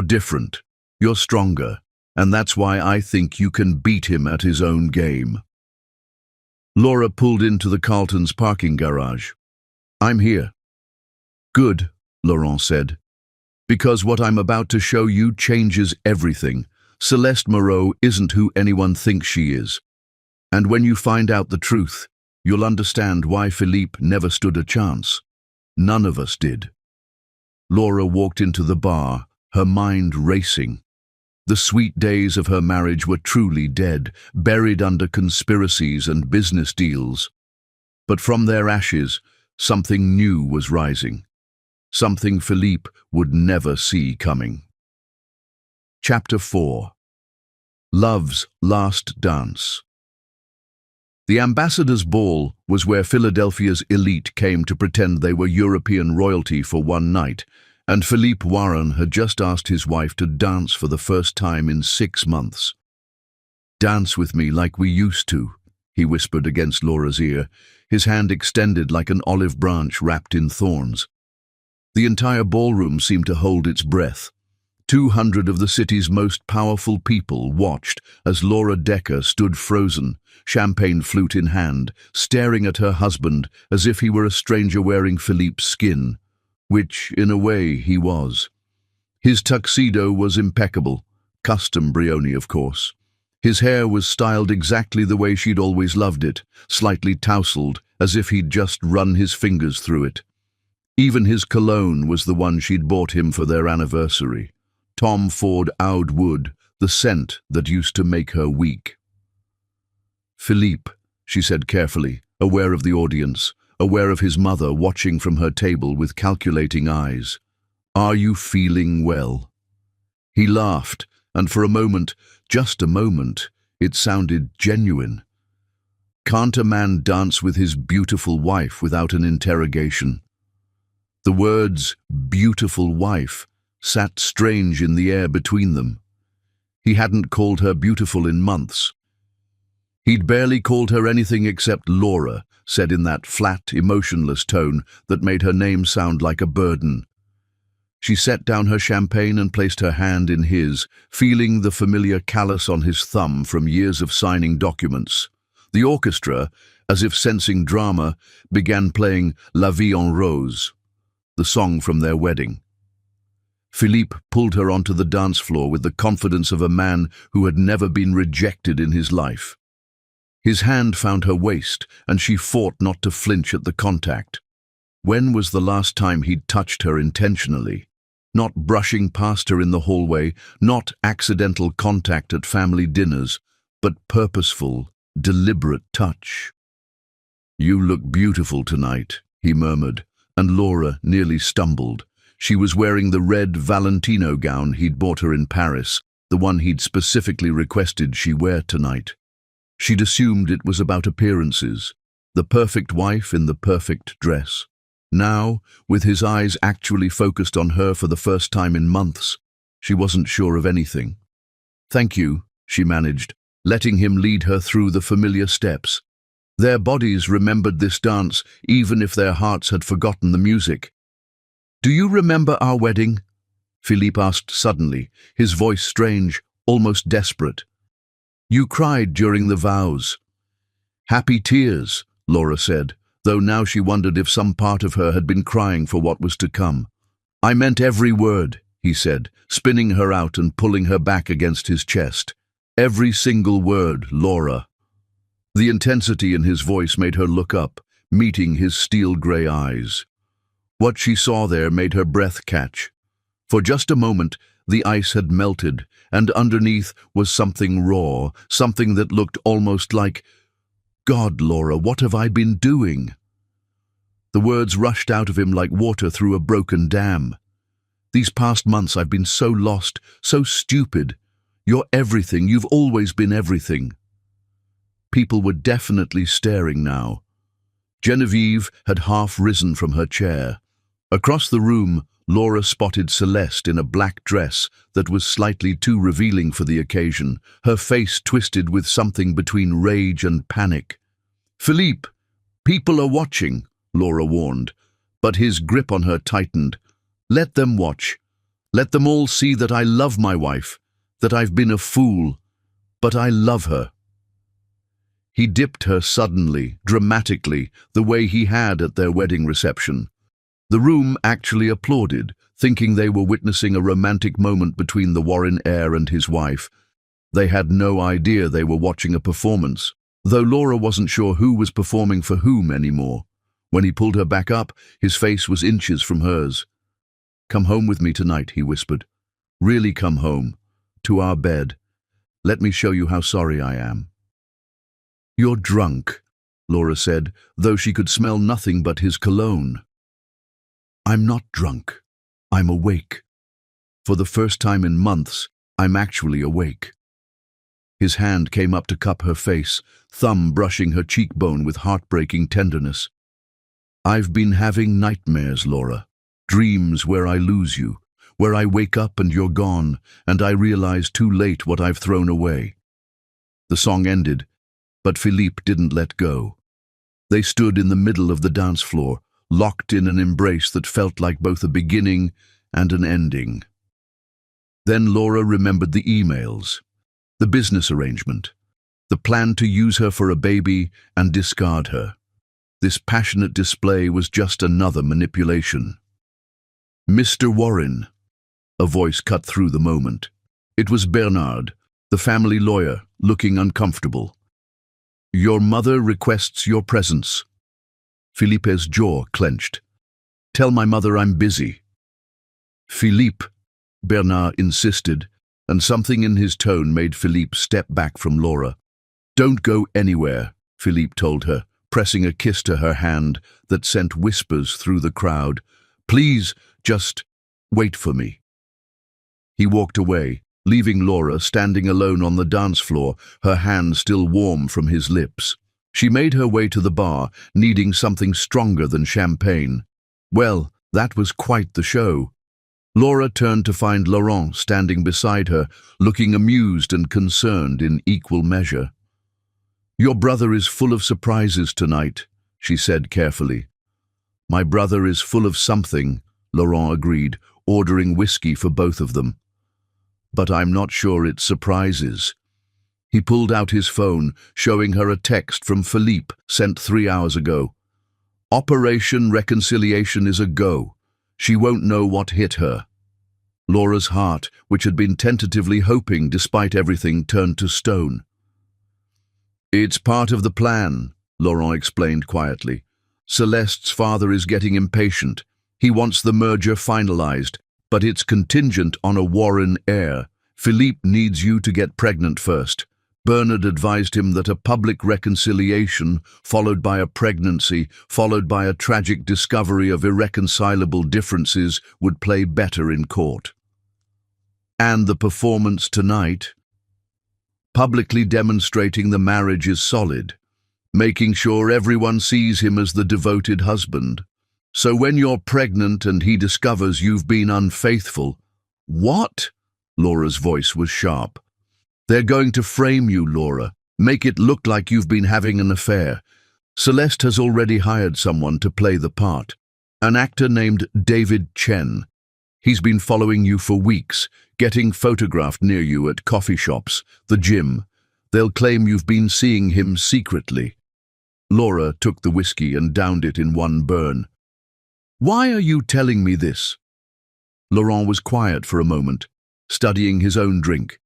Speaker 1: different. You're stronger. And that's why I think you can beat him at his own game. Laura pulled into the Carlton's parking garage. I'm here. Good, Laurent said. Because what I'm about to show you changes everything. Celeste Moreau isn't who anyone thinks she is. And when you find out the truth, you'll understand why Philippe never stood a chance. None of us did. Laura walked into the bar, her mind racing. The sweet days of her marriage were truly dead, buried under conspiracies and business deals. But from their ashes, something new was rising. Something Philippe would never see coming. Chapter 4. Love's Last Dance. The ambassador's ball was where Philadelphia's elite came to pretend they were European royalty for one night, and Philippe Warren had just asked his wife to dance for the first time in 6 months. Dance with me like we used to, he whispered against Laura's ear, his hand extended like an olive branch wrapped in thorns. The entire ballroom seemed to hold its breath. 200 of the city's most powerful people watched as Laura Decker stood frozen, champagne flute in hand, staring at her husband as if he were a stranger wearing Philippe's skin. Which, in a way, he was. His tuxedo was impeccable, custom Brioni, of course. His hair was styled exactly the way she'd always loved it, slightly tousled, as if he'd just run his fingers through it. Even his cologne was the one she'd bought him for their anniversary. Tom Ford Oud Wood, the scent that used to make her weak. "Philippe," she said carefully, aware of the audience, aware of his mother watching from her table with calculating eyes. "Are you feeling well?" He laughed, and for a moment, just a moment, it sounded genuine. Can't a man dance with his beautiful wife without an interrogation? The words "beautiful wife" sat strange in the air between them. He hadn't called her beautiful in months. He'd barely called her anything except Laura, said in that flat, emotionless tone that made her name sound like a burden. She set down her champagne and placed her hand in his, feeling the familiar callus on his thumb from years of signing documents. The orchestra, as if sensing drama, began playing La Vie en Rose, the song from their wedding. Philippe pulled her onto the dance floor with the confidence of a man who had never been rejected in his life. His hand found her waist, and she fought not to flinch at the contact. When was the last time he'd touched her intentionally? Not brushing past her in the hallway, not accidental contact at family dinners, but purposeful, deliberate touch. "You look beautiful tonight," he murmured, and Laura nearly stumbled. She was wearing the red Valentino gown he'd bought her in Paris, the one he'd specifically requested she wear tonight. She'd assumed it was about appearances, the perfect wife in the perfect dress. Now, with his eyes actually focused on her for the first time in months, she wasn't sure of anything. "Thank you," she managed, letting him lead her through the familiar steps. Their bodies remembered this dance, even if their hearts had forgotten the music. "Do you remember our wedding?" Philippe asked suddenly, his voice strange, almost desperate. "You cried during the vows." "Happy tears," Laura said, though now she wondered if some part of her had been crying for what was to come. "I meant every word," he said, spinning her out and pulling her back against his chest. "Every single word, Laura." The intensity in his voice made her look up, meeting his steel-grey eyes. What she saw there made her breath catch. For just a moment, the ice had melted, and underneath was something raw, something that looked almost like, "God, Laura, what have I been doing?" The words rushed out of him like water through a broken dam. "These past months I've been so lost, so stupid. You're everything, you've always been everything." People were definitely staring now. Genevieve had half risen from her chair. Across the room, Laura spotted Celeste in a black dress that was slightly too revealing for the occasion, her face twisted with something between rage and panic. "Philippe, people are watching," Laura warned, but his grip on her tightened. "Let them watch. Let them all see that I love my wife, that I've been a fool, but I love her." He dipped her suddenly, dramatically, the way he had at their wedding reception. The room actually applauded, thinking they were witnessing a romantic moment between the Warren heir and his wife. They had no idea they were watching a performance, though Laura wasn't sure who was performing for whom anymore. When he pulled her back up, his face was inches from hers. "Come home with me tonight," he whispered. "Really come home. To our bed. Let me show you how sorry I am." "You're drunk," Laura said, though she could smell nothing but his cologne. "I'm not drunk. I'm awake. For the first time in months, I'm actually awake." His hand came up to cup her face, thumb brushing her cheekbone with heartbreaking tenderness. "I've been having nightmares, Laura. Dreams where I lose you, where I wake up and you're gone, and I realize too late what I've thrown away." The song ended, but Philippe didn't let go. They stood in the middle of the dance floor, locked in an embrace that felt like both a beginning and an ending. Then Laura remembered the emails, the business arrangement, the plan to use her for a baby and discard her. This passionate display was just another manipulation. "Mr. Warren," a voice cut through the moment. It was Bernard, the family lawyer, looking uncomfortable. "Your mother requests your presence." Philippe's jaw clenched. "Tell my mother I'm busy." "Philippe," Bernard insisted, and something in his tone made Philippe step back from Laura. "Don't go anywhere," Philippe told her, pressing a kiss to her hand that sent whispers through the crowd. "Please, just wait for me." He walked away, leaving Laura standing alone on the dance floor, her hand still warm from his lips. She made her way to the bar, needing something stronger than champagne. Well, that was quite the show. Laura turned to find Laurent standing beside her, looking amused and concerned in equal measure. "Your brother is full of surprises tonight," she said carefully. "My brother is full of something," Laurent agreed, ordering whiskey for both of them. "But I'm not sure it's surprises." He pulled out his phone, showing her a text from Philippe sent 3 hours ago. "Operation Reconciliation is a go. She won't know what hit her." Laura's heart, which had been tentatively hoping despite everything, turned to stone. "It's part of the plan," Laurent explained quietly. "Celeste's father is getting impatient. He wants the merger finalized, but it's contingent on a Warren heir. Philippe needs you to get pregnant first. Bernard advised him that a public reconciliation, followed by a pregnancy, followed by a tragic discovery of irreconcilable differences, would play better in court. And the performance tonight, publicly demonstrating the marriage is solid, making sure everyone sees him as the devoted husband. So when you're pregnant and he discovers you've been unfaithful—" "What?" Laura's voice was sharp. "They're going to frame you, Laura. Make it look like you've been having an affair. Celeste has already hired someone to play the part. An actor named David Chen. He's been following you for weeks, getting photographed near you at coffee shops, the gym. They'll claim you've been seeing him secretly." Laura took the whiskey and downed it in one burn. "Why are you telling me this?" Laurent was quiet for a moment, studying his own drink.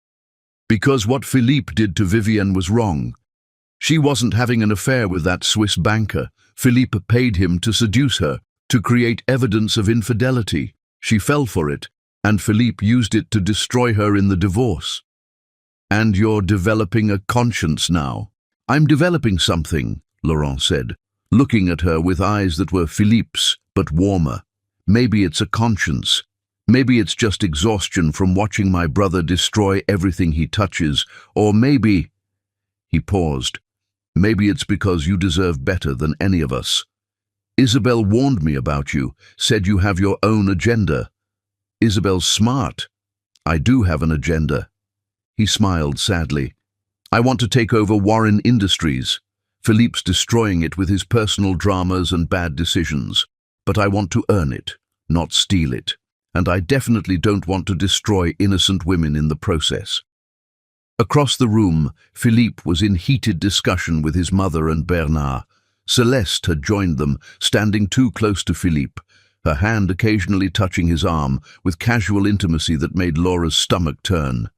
Speaker 1: "Because what Philippe did to Vivienne was wrong. She wasn't having an affair with that Swiss banker. Philippe paid him to seduce her, to create evidence of infidelity. She fell for it, and Philippe used it to destroy her in the divorce. And you're developing a conscience now." "I'm developing something," Laurent said, looking at her with eyes that were Philippe's, but warmer. "Maybe it's a conscience. Maybe it's just exhaustion from watching my brother destroy everything he touches, or maybe—" He paused. "Maybe it's because you deserve better than any of us. Isabel warned me about you, said you have your own agenda. Isabel's smart. I do have an agenda." He smiled sadly. "I want to take over Warren Industries. Philippe's destroying it with his personal dramas and bad decisions. But I want to earn it, not steal it. And I definitely don't want to destroy innocent women in the process." Across the room, Philippe was in heated discussion with his mother and Bernard. Celeste had joined them, standing too close to Philippe, her hand occasionally touching his arm, with casual intimacy that made Laura's stomach turn.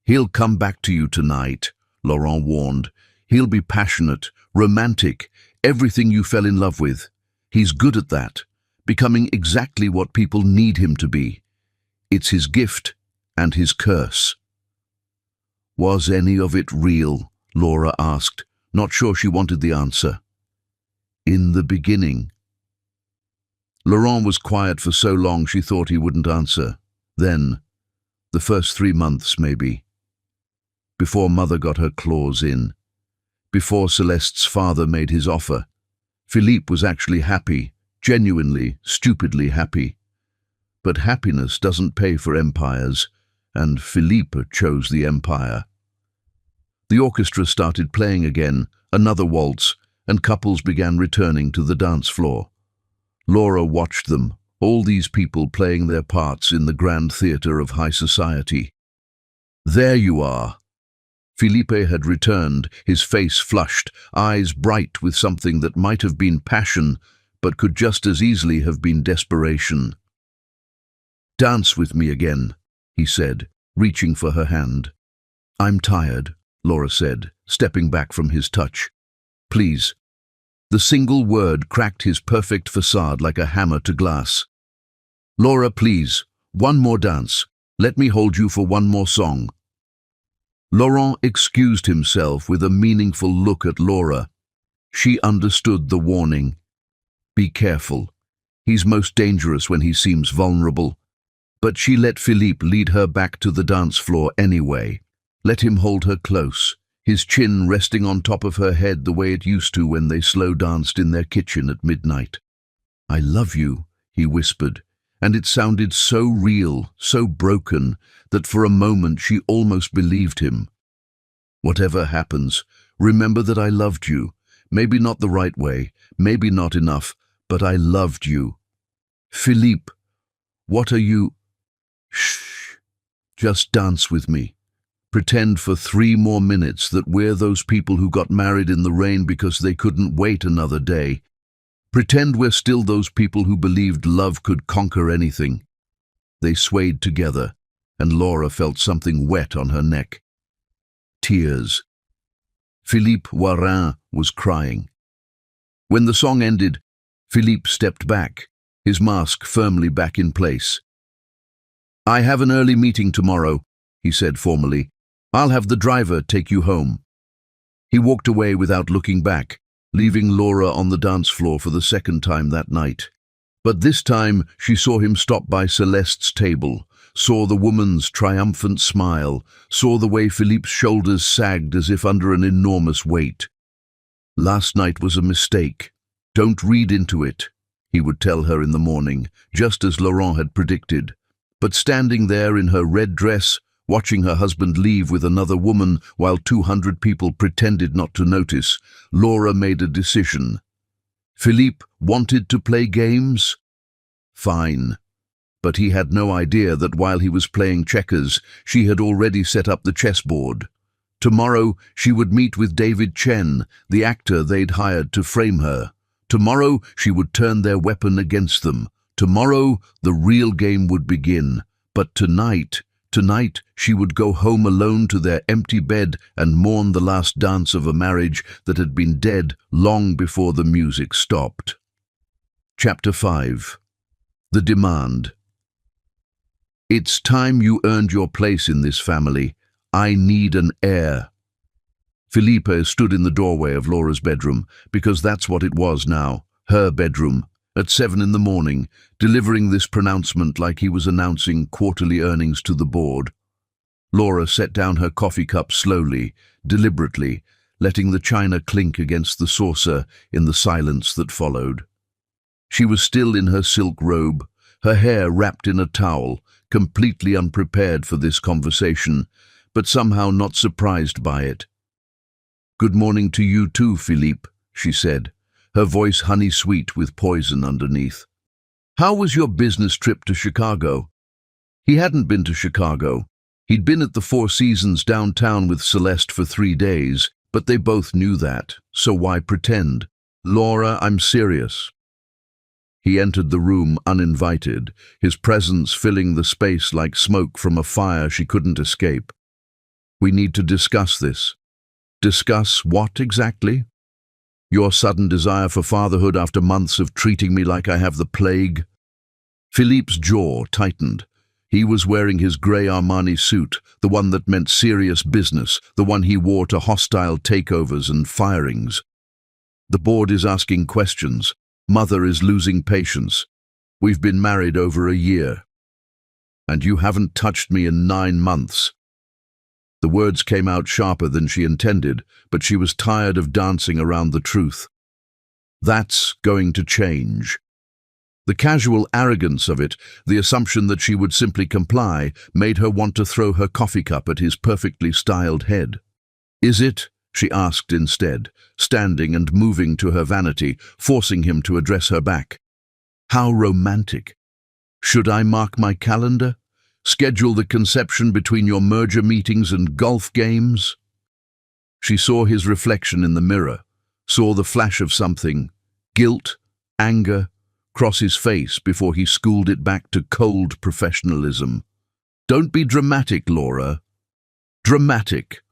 Speaker 1: "He'll come back to you tonight," Laurent warned. "He'll be passionate, romantic, everything you fell in love with. He's good at that, becoming exactly what people need him to be. It's his gift and his curse." "Was any of it real?" Laura asked, not sure she wanted the answer. "In the beginning." Laurent was quiet for so long she thought he wouldn't answer. Then, the first 3 months maybe. Before Mother got her claws in. Before Celeste's father made his offer. Philippe was actually happy, genuinely, stupidly happy. But happiness doesn't pay for empires, and Philippe chose the empire. The orchestra started playing again, another waltz, and couples began returning to the dance floor. Laura watched them, all these people playing their parts in the grand theatre of high society. "There you are." Philippe had returned, his face flushed, eyes bright with something that might have been passion, but could just as easily have been desperation. "Dance with me again," he said, reaching for her hand. "I'm tired," Laura said, stepping back from his touch. "Please." The single word cracked his perfect facade like a hammer to glass. "Laura, please, one more dance. Let me hold you for one more song." Laurent excused himself with a meaningful look at Laura. She understood the warning. Be careful. He's most dangerous when he seems vulnerable. But she let Philippe lead her back to the dance floor anyway. Let him hold her close, his chin resting on top of her head the way it used to when they slow danced in their kitchen at midnight. "I love you," he whispered, and it sounded so real, so broken, that for a moment she almost believed him. "Whatever happens, remember that I loved you. Maybe not the right way, maybe not enough, but I loved you." "Philippe, what are you—" "Shh. Just dance with me. Pretend for 3 more minutes that we're those people who got married in the rain because they couldn't wait another day. Pretend we're still those people who believed love could conquer anything." They swayed together, and Laura felt something wet on her neck. Tears. Philippe Warin was crying. When the song ended, Philippe stepped back, his mask firmly back in place. "I have an early meeting tomorrow," he said formally. "I'll have the driver take you home." He walked away without looking back, leaving Laura on the dance floor for the second time that night. But this time she saw him stop by Celeste's table, saw the woman's triumphant smile, saw the way Philippe's shoulders sagged as if under an enormous weight. "Last night was a mistake. Don't read into it," he would tell her in the morning, just as Laurent had predicted. But standing there in her red dress, watching her husband leave with another woman while 200 people pretended not to notice, Laura made a decision. Philippe wanted to play games? Fine. But he had no idea that while he was playing checkers, she had already set up the chessboard. Tomorrow she would meet with David Chen, the actor they'd hired to frame her. Tomorrow she would turn their weapon against them. Tomorrow the real game would begin. But tonight she would go home alone to their empty bed and mourn the last dance of a marriage that had been dead long before the music stopped. Chapter 5. The Demand. "It's time you earned your place in this family. I need an heir." Philippe stood in the doorway of Laura's bedroom, because that's what it was now, her bedroom, at 7 in the morning, delivering this pronouncement like he was announcing quarterly earnings to the board. Laura set down her coffee cup slowly, deliberately, letting the china clink against the saucer in the silence that followed. She was still in her silk robe, her hair wrapped in a towel, completely unprepared for this conversation, but somehow not surprised by it. "Good morning to you too, Philippe," she said, her voice honey-sweet with poison underneath. "How was your business trip to Chicago?" He hadn't been to Chicago. He'd been at the Four Seasons downtown with Celeste for 3 days, but they both knew that, so why pretend? "Laura, I'm serious." He entered the room uninvited, his presence filling the space like smoke from a fire she couldn't escape. "We need to discuss this." "Discuss what exactly?" "Your sudden desire for fatherhood after months of treating me like I have the plague." Philippe's jaw tightened. He was wearing his grey Armani suit, the one that meant serious business, the one he wore to hostile takeovers and firings. "The board is asking questions. Mother is losing patience. We've been married over a year. And you haven't touched me in 9 months. The words came out sharper than she intended, but she was tired of dancing around the truth. That's going to change. The casual arrogance of it, the assumption that she would simply comply, made her want to throw her coffee cup at his perfectly styled head. "Is it?" she asked instead, standing and moving to her vanity, forcing him to address her back. "How romantic. Should I mark my calendar? Schedule the conception between your merger meetings and golf games?" She saw his reflection in the mirror, saw the flash of something, guilt, anger, cross his face before he schooled it back to cold professionalism. "Don't be dramatic, Laura." "Dramatic."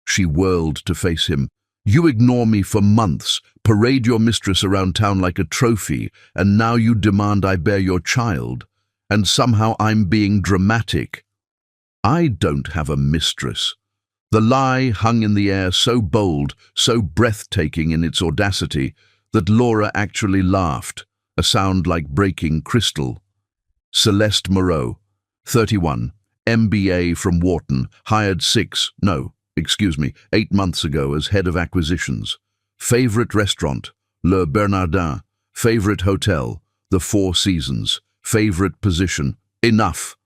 Speaker 1: She whirled to face him. "You ignore me for months, parade your mistress around town like a trophy, and now you demand I bear your child. And somehow I'm being dramatic." I don't have a mistress. The lie hung in the air so bold, so breathtaking in its audacity, that Laura actually laughed, a sound like breaking crystal. Celeste Moreau, 31, MBA from Wharton, hired 8 months ago as head of acquisitions. Favorite restaurant, Le Bernardin. Favorite hotel, the Four Seasons. Favorite position, enough.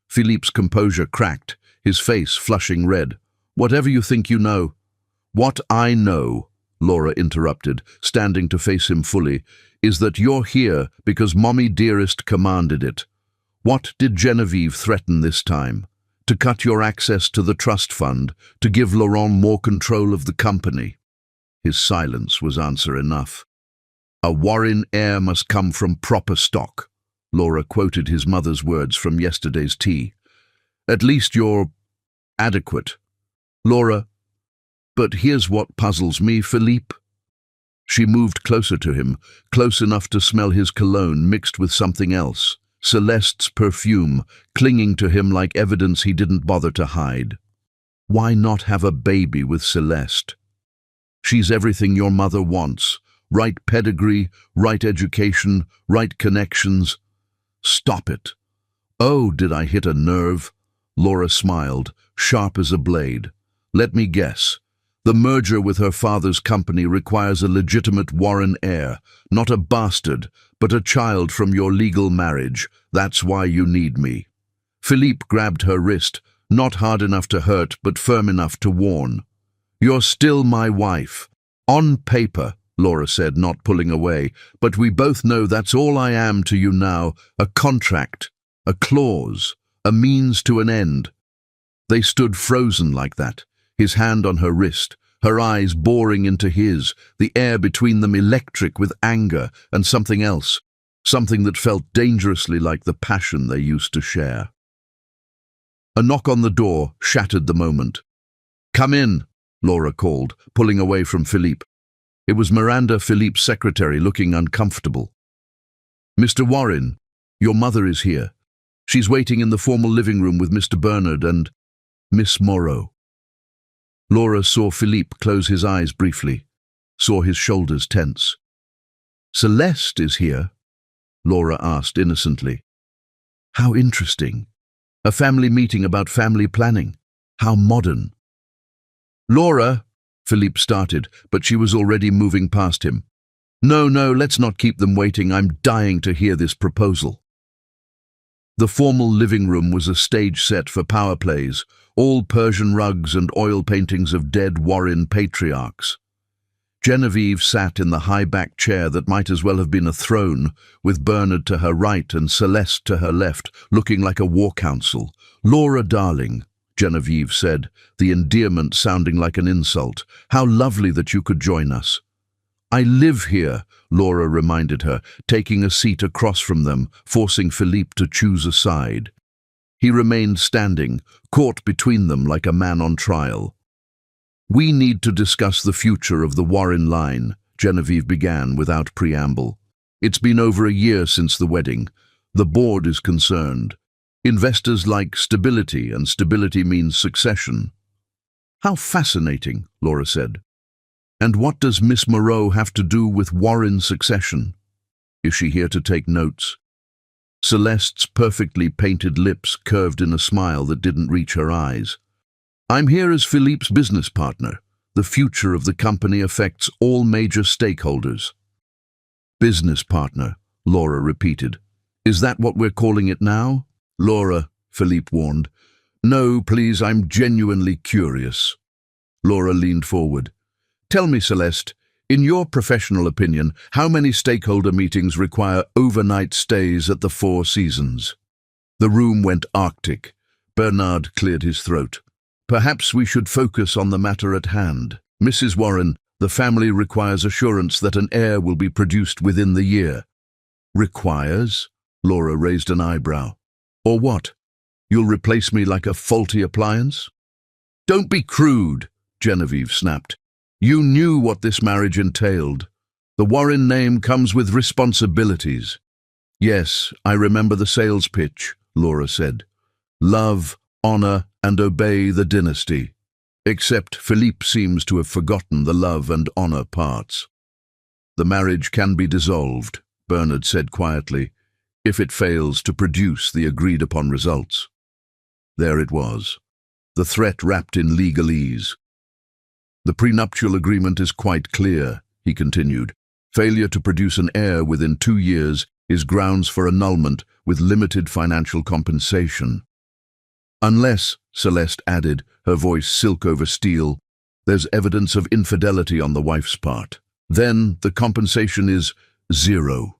Speaker 1: Philippe's composure cracked, his face flushing red. Whatever you think you know. What I know, Laura interrupted, standing to face him fully, is that you're here because Mommy Dearest commanded it. What did Genevieve threaten this time? To cut your access to the trust fund, to give Laurent more control of the company. His silence was answer enough. A Warren heir must come from proper stock. Laura quoted his mother's words from yesterday's tea. At least you're adequate. Laura, but here's what puzzles me, Philippe. She moved closer to him, close enough to smell his cologne mixed with something else. Celeste's perfume, clinging to him like evidence he didn't bother to hide. Why not have a baby with Celeste? She's everything your mother wants. Right pedigree, right education, right connections. Stop it. Oh, did I hit a nerve? Laura smiled, sharp as a blade. Let me guess. The merger with her father's company requires a legitimate Warren heir, not a bastard, but a child from your legal marriage. That's why you need me. Philippe grabbed her wrist, not hard enough to hurt, but firm enough to warn. You're still my wife. On paper, Laura said, not pulling away, but we both know that's all I am to you now, a contract, a clause, a means to an end. They stood frozen like that, his hand on her wrist, her eyes boring into his, the air between them electric with anger and something else, something that felt dangerously like the passion they used to share. A knock on the door shattered the moment. Come in, Laura called, pulling away from Philippe. It was Miranda, Philippe's secretary, looking uncomfortable. Mr. Warren, your mother is here. She's waiting in the formal living room with Mr. Bernard and Miss Moreau. Laura saw Philippe close his eyes briefly, saw his shoulders tense. Celeste is here? Laura asked innocently. How interesting. A family meeting about family planning. How modern. Laura, Philippe started, but she was already moving past him. No, let's not keep them waiting. I'm dying to hear this proposal. The formal living room was a stage set for power plays, all Persian rugs and oil paintings of dead Warren patriarchs. Genevieve sat in the high-backed chair that might as well have been a throne, with Bernard to her right and Celeste to her left, looking like a war council. Laura, darling, Genevieve said, the endearment sounding like an insult. How lovely that you could join us. I live here, Laura reminded her, taking a seat across from them, forcing Philippe to choose a side. He remained standing, caught between them like a man on trial. We need to discuss the future of the Warren line, Genevieve began without preamble. It's been over a year since the wedding. The board is concerned. Investors like stability, and stability means succession. How fascinating, Laura said. And what does Miss Moreau have to do with Warren's succession? Is she here to take notes? Celeste's perfectly painted lips curved in a smile that didn't reach her eyes. I'm here as Philippe's business partner. The future of the company affects all major stakeholders. Business partner, Laura repeated. Is that what we're calling it now? Laura, Philippe warned. No, please, I'm genuinely curious. Laura leaned forward. Tell me, Celeste, in your professional opinion, how many stakeholder meetings require overnight stays at the Four Seasons? The room went arctic. Bernard cleared his throat. Perhaps we should focus on the matter at hand. Mrs. Warren, the family requires assurance that an heir will be produced within the year. Requires? Laura raised an eyebrow. Or what? You'll replace me like a faulty appliance? Don't be crude, Genevieve snapped. You knew what this marriage entailed. The Warren name comes with responsibilities. Yes, I remember the sales pitch, Laura said. Love, honor, and obey the dynasty. Except Philippe seems to have forgotten the love and honor parts. The marriage can be dissolved, Bernard said quietly, if it fails to produce the agreed-upon results. There it was, the threat wrapped in legalese. The prenuptial agreement is quite clear, he continued. Failure to produce an heir within 2 years is grounds for annulment with limited financial compensation. Unless, Celeste added, her voice silk over steel, there's evidence of infidelity on the wife's part. Then the compensation is 0.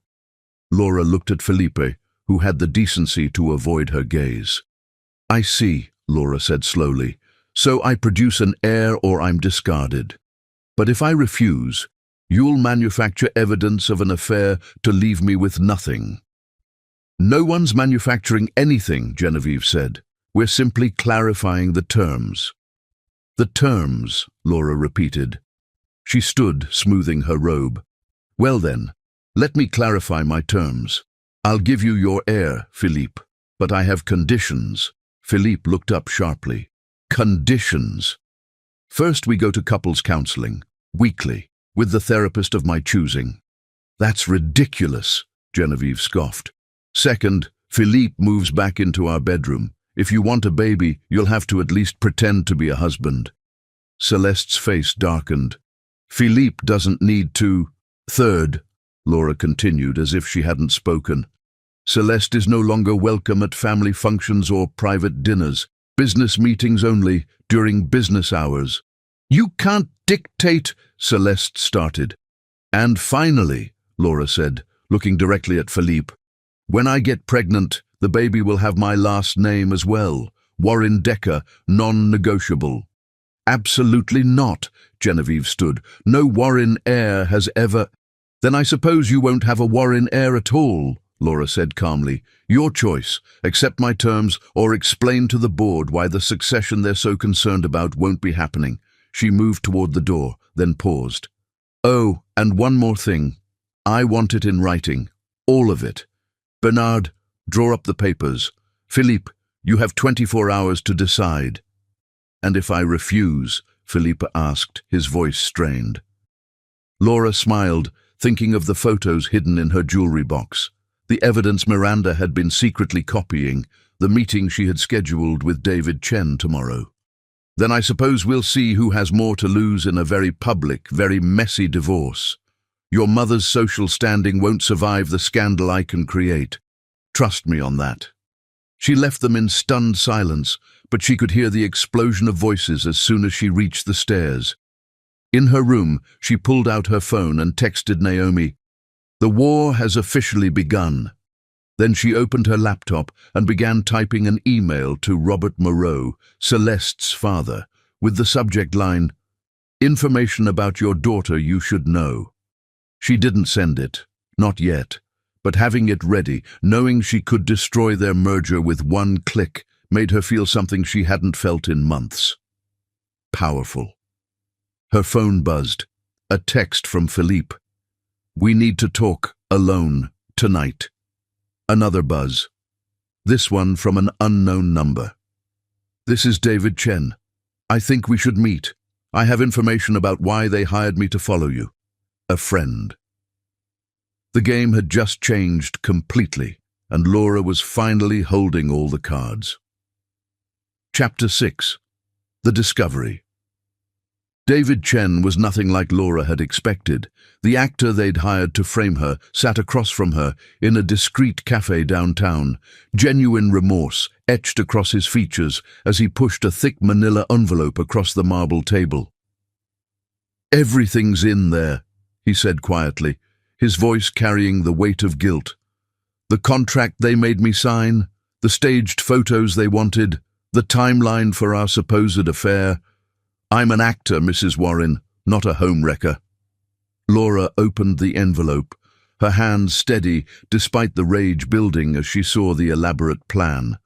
Speaker 1: Laura looked at Felipe, who had the decency to avoid her gaze. I see, Laura said slowly. So I produce an heir or I'm discarded. But if I refuse, you'll manufacture evidence of an affair to leave me with nothing. No one's manufacturing anything, Genevieve said. We're simply clarifying the terms. The terms, Laura repeated. She stood, smoothing her robe. Well then, let me clarify my terms. I'll give you your heir, Philippe, but I have conditions. Philippe looked up sharply. Conditions. First, we go to couples counseling, weekly, with the therapist of my choosing. That's ridiculous, Genevieve scoffed. Second, Philippe moves back into our bedroom. If you want a baby, you'll have to at least pretend to be a husband. Celeste's face darkened. Philippe doesn't need to. Third, Laura continued as if she hadn't spoken. Celeste is no longer welcome at family functions or private dinners. Business meetings only, during business hours. You can't dictate, Celeste started. And finally, Laura said, looking directly at Philippe, when I get pregnant, the baby will have my last name as well. Warren Decker, non-negotiable. Absolutely not, Genevieve stood. No Warren heir has ever... Then I suppose you won't have a Warren heir at all, Laura said calmly. Your choice. Accept my terms or explain to the board why the succession they're so concerned about won't be happening. She moved toward the door, then paused. Oh, and one more thing. I want it in writing. All of it. Bernard, draw up the papers. Philippe, you have 24 hours to decide. And if I refuse? Philippe asked, his voice strained. Laura smiled, thinking of the photos hidden in her jewelry box. The evidence Miranda had been secretly copying, the meeting she had scheduled with David Chen tomorrow. Then I suppose we'll see who has more to lose in a very public, very messy divorce. Your mother's social standing won't survive the scandal I can create. Trust me on that. She left them in stunned silence, but she could hear the explosion of voices as soon as she reached the stairs. In her room, she pulled out her phone and texted Naomi, "The war has officially begun." Then she opened her laptop and began typing an email to Robert Moreau, Celeste's father, with the subject line, "Information about your daughter you should know." She didn't send it, not yet, but having it ready, knowing she could destroy their merger with one click, made her feel something she hadn't felt in months. Powerful. Her phone buzzed. A text from Philippe. "We need to talk, alone, tonight." Another buzz. This one from an unknown number. "This is David Chen. I think we should meet. I have information about why they hired me to follow you. A friend." The game had just changed completely, and Laura was finally holding all the cards. Chapter 6. The Discovery. David Chen was nothing like Laura had expected. The actor they'd hired to frame her sat across from her in a discreet cafe downtown, genuine remorse etched across his features as he pushed a thick manila envelope across the marble table. "Everything's in there," he said quietly, his voice carrying the weight of guilt. "The contract they made me sign, the staged photos they wanted, the timeline for our supposed affair. I'm an actor, Mrs. Warren, not a homewrecker." Laura opened the envelope, her hands steady despite the rage building as she saw the elaborate plan.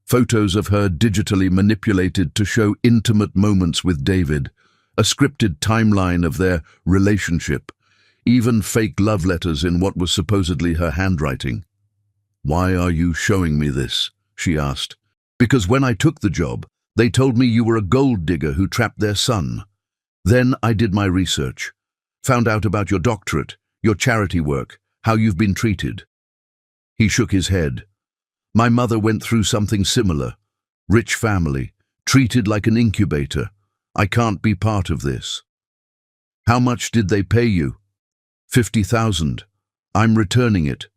Speaker 1: Photos of her digitally manipulated to show intimate moments with David, a scripted timeline of their relationship, even fake love letters in what was supposedly her handwriting. "Why are you showing me this?" she asked. Because when I took the job, they told me you were a gold digger who trapped their son. Then I did my research, found out about your doctorate, your charity work, how you've been treated." He shook his head. "My mother went through something similar. Rich family, treated like an incubator. I can't be part of this." "How much did they pay you?" 50,000. I'm returning it."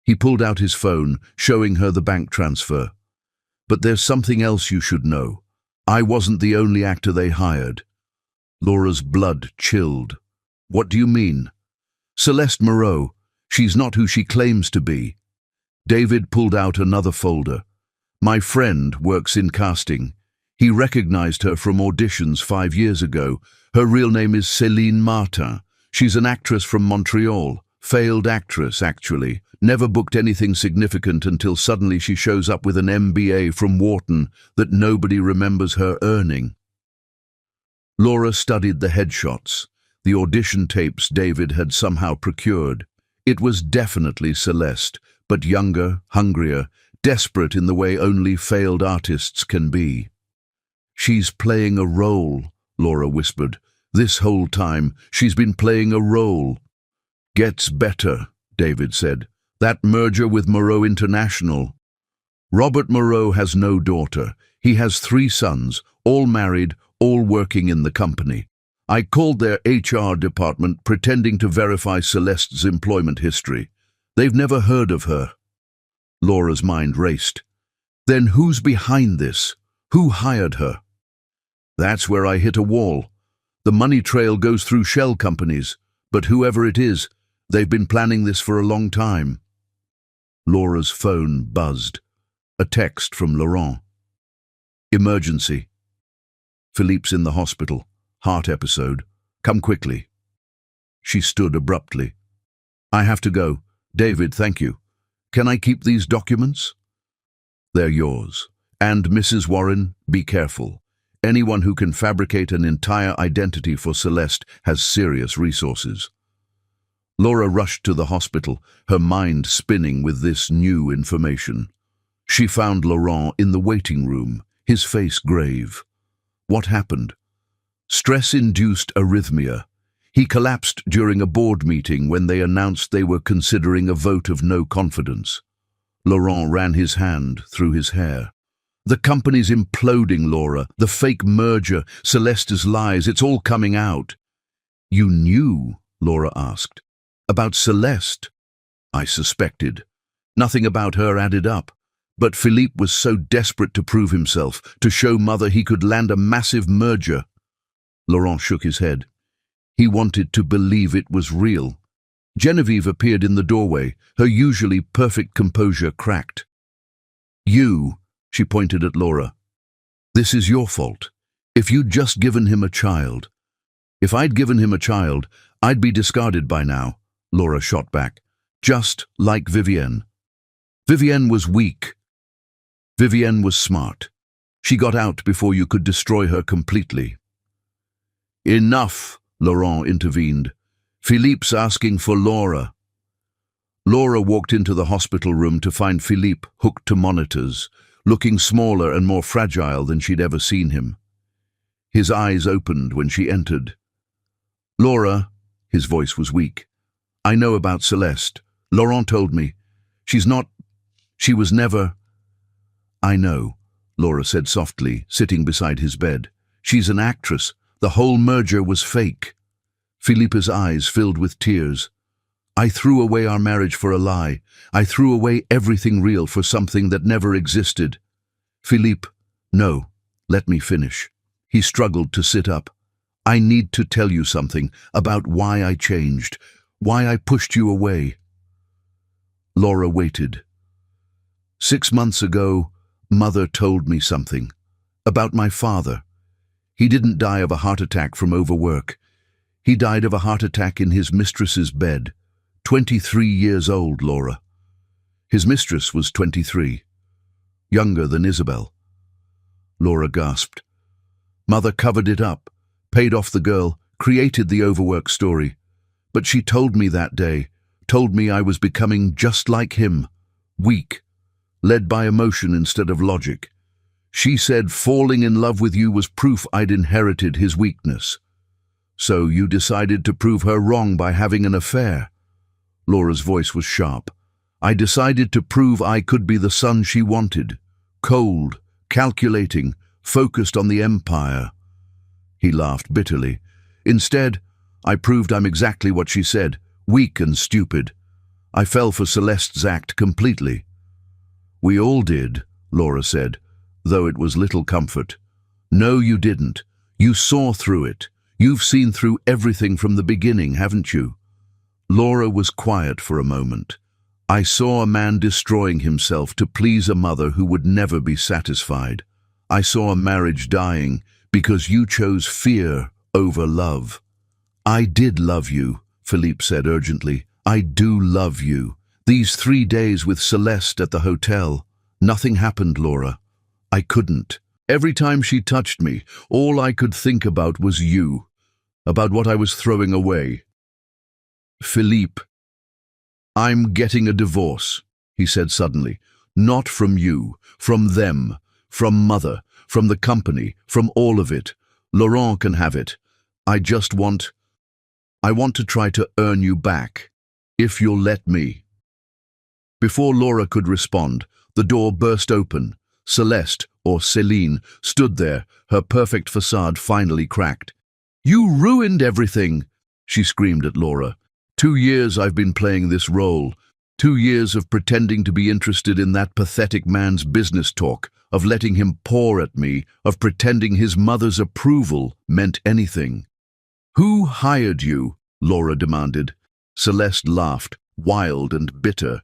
Speaker 1: He pulled out his phone, showing her the bank transfer. "But there's something else you should know. I wasn't the only actor they hired." Laura's blood chilled. "What do you mean?" "Celeste Moreau. She's not who she claims to be." David pulled out another folder. "My friend works in casting. He recognized her from auditions 5 years ago. Her real name is Céline Martin. She's an actress from Montreal. Failed actress, actually. Never booked anything significant until suddenly she shows up with an MBA from Wharton that nobody remembers her earning." Laura studied the headshots, the audition tapes David had somehow procured. It was definitely Celeste, but younger, hungrier, desperate in the way only failed artists can be. "She's playing a role," Laura whispered. "This whole time, she's been playing a role." "Gets better," David said. "That merger with Moreau International." "Robert Moreau has no daughter. He has 3 sons, all married, all working in the company. I called their HR department pretending to verify Celeste's employment history. They've never heard of her." Laura's mind raced. "Then who's behind this? Who hired her?" "That's where I hit a wall. The money trail goes through shell companies, but whoever it is, they've been planning this for a long time." Laura's phone buzzed. A text from Laurent. "Emergency. Philippe's in the hospital. Heart episode. Come quickly." She stood abruptly. "I have to go. David, thank you. Can I keep these documents?" "They're yours. And Mrs. Warren, be careful. Anyone who can fabricate an entire identity for Celeste has serious resources." Laura rushed to the hospital, her mind spinning with this new information. She found Laurent in the waiting room, his face grave. What happened? Stress-induced arrhythmia. He collapsed during a board meeting when they announced they were considering a vote of no confidence. Laurent ran his hand through his hair. "The company's imploding, Laura. The fake merger, Celeste's lies, it's all coming out." "You knew?" Laura asked. "About Celeste?" "I suspected. Nothing about her added up. But Philippe was so desperate to prove himself, to show Mother he could land a massive merger." Laurent shook his head. He wanted to believe it was real. Genevieve appeared in the doorway, her usually perfect composure cracked. "You," she pointed at Laura. "This is your fault. If you'd just given him a child." "If I'd given him a child, I'd be discarded by now," Laura shot back. "Just like Vivienne. Vivienne was weak. Vivienne was smart. She got out before you could destroy her completely." "Enough," Laurent intervened. "Philippe's asking for Laura." Laura walked into the hospital room to find Philippe hooked to monitors, looking smaller and more fragile than she'd ever seen him. His eyes opened when she entered. "Laura," his voice was weak, "I know about Celeste. Laurent told me. She was never—" "I know," Laura said softly, sitting beside his bed. "She's an actress. The whole merger was fake." Philippe's eyes filled with tears. "I threw away our marriage for a lie. I threw away everything real for something that never existed." "Philippe, no, let me finish." He struggled to sit up. "I need to tell you something about why I changed, why I pushed you away." Laura waited. 6 months ago, Mother told me something. About my father. He didn't die of a heart attack from overwork. He died of a heart attack in his mistress's bed. 23 years old, Laura. His mistress was 23. Younger than Isabel. Laura gasped. Mother covered it up, paid off the girl, created the overwork story. But she told me that day, told me I was becoming just like him, weak, led by emotion instead of logic. She said falling in love with you was proof I'd inherited his weakness. So you decided to prove her wrong by having an affair. Laura's voice was sharp. I decided to prove I could be the son she wanted. Cold, calculating, focused on the empire. He laughed bitterly. Instead, I proved I'm exactly what she said, weak and stupid. I fell for Celeste's act completely. We all did, Laura said, though it was little comfort. No, you didn't. You saw through it. You've seen through everything from the beginning, haven't you? Laura was quiet for a moment. I saw a man destroying himself to please a mother who would never be satisfied. I saw a marriage dying because you chose fear over love. I did love you, Philippe said urgently. I do love you. These 3 days with Celeste at the hotel, nothing happened, Laura. I couldn't. Every time she touched me, all I could think about was you, about what I was throwing away. Philippe, I'm getting a divorce, he said suddenly. Not from you, from them, from Mother, from the company, from all of it. Laurent can have it. I want to try to earn you back, if you'll let me. Before Laura could respond, the door burst open. Celeste, or Céline, stood there, her perfect facade finally cracked. You ruined everything, she screamed at Laura. 2 years I've been playing this role. 2 years of pretending to be interested in that pathetic man's business talk, of letting him pore at me, of pretending his mother's approval meant anything. Who hired you? Laura demanded. Celeste laughed, wild and bitter.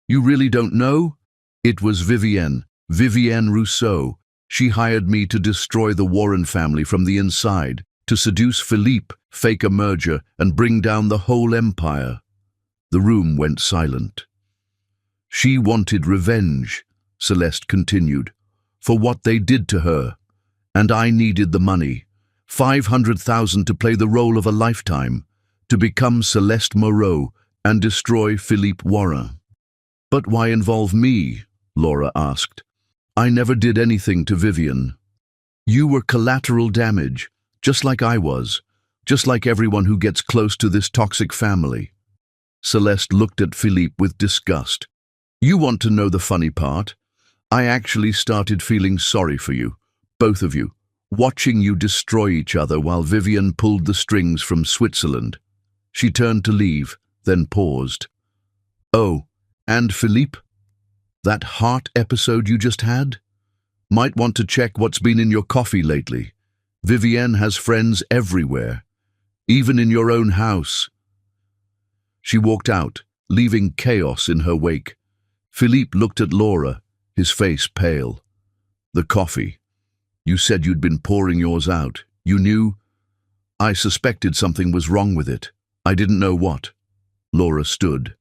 Speaker 1: You really don't know? It was Vivienne Rousseau. She hired me to destroy the Warren family from the inside, to seduce Philippe, fake a merger, and bring down the whole empire. The room went silent. She wanted revenge, Celeste continued, for what they did to her. And I needed the money. 500,000 to play the role of a lifetime, to become Celeste Moreau and destroy Philippe Warren. But why involve me? Laura asked. I never did anything to Vivienne. You were collateral damage, just like I was, just like everyone who gets close to this toxic family. Celeste looked at Philippe with disgust. You want to know the funny part? I actually started feeling sorry for you, both of you, watching you destroy each other while Vivienne pulled the strings from Switzerland. She turned to leave, then paused. Oh, and Philippe? That heart episode you just had? Might want to check what's been in your coffee lately. Vivienne has friends everywhere, even in your own house. She walked out, leaving chaos in her wake. Philippe looked at Laura, his face pale. The coffee. You said you'd been pouring yours out. You knew? I suspected something was wrong with it. I didn't know what. Laura stood.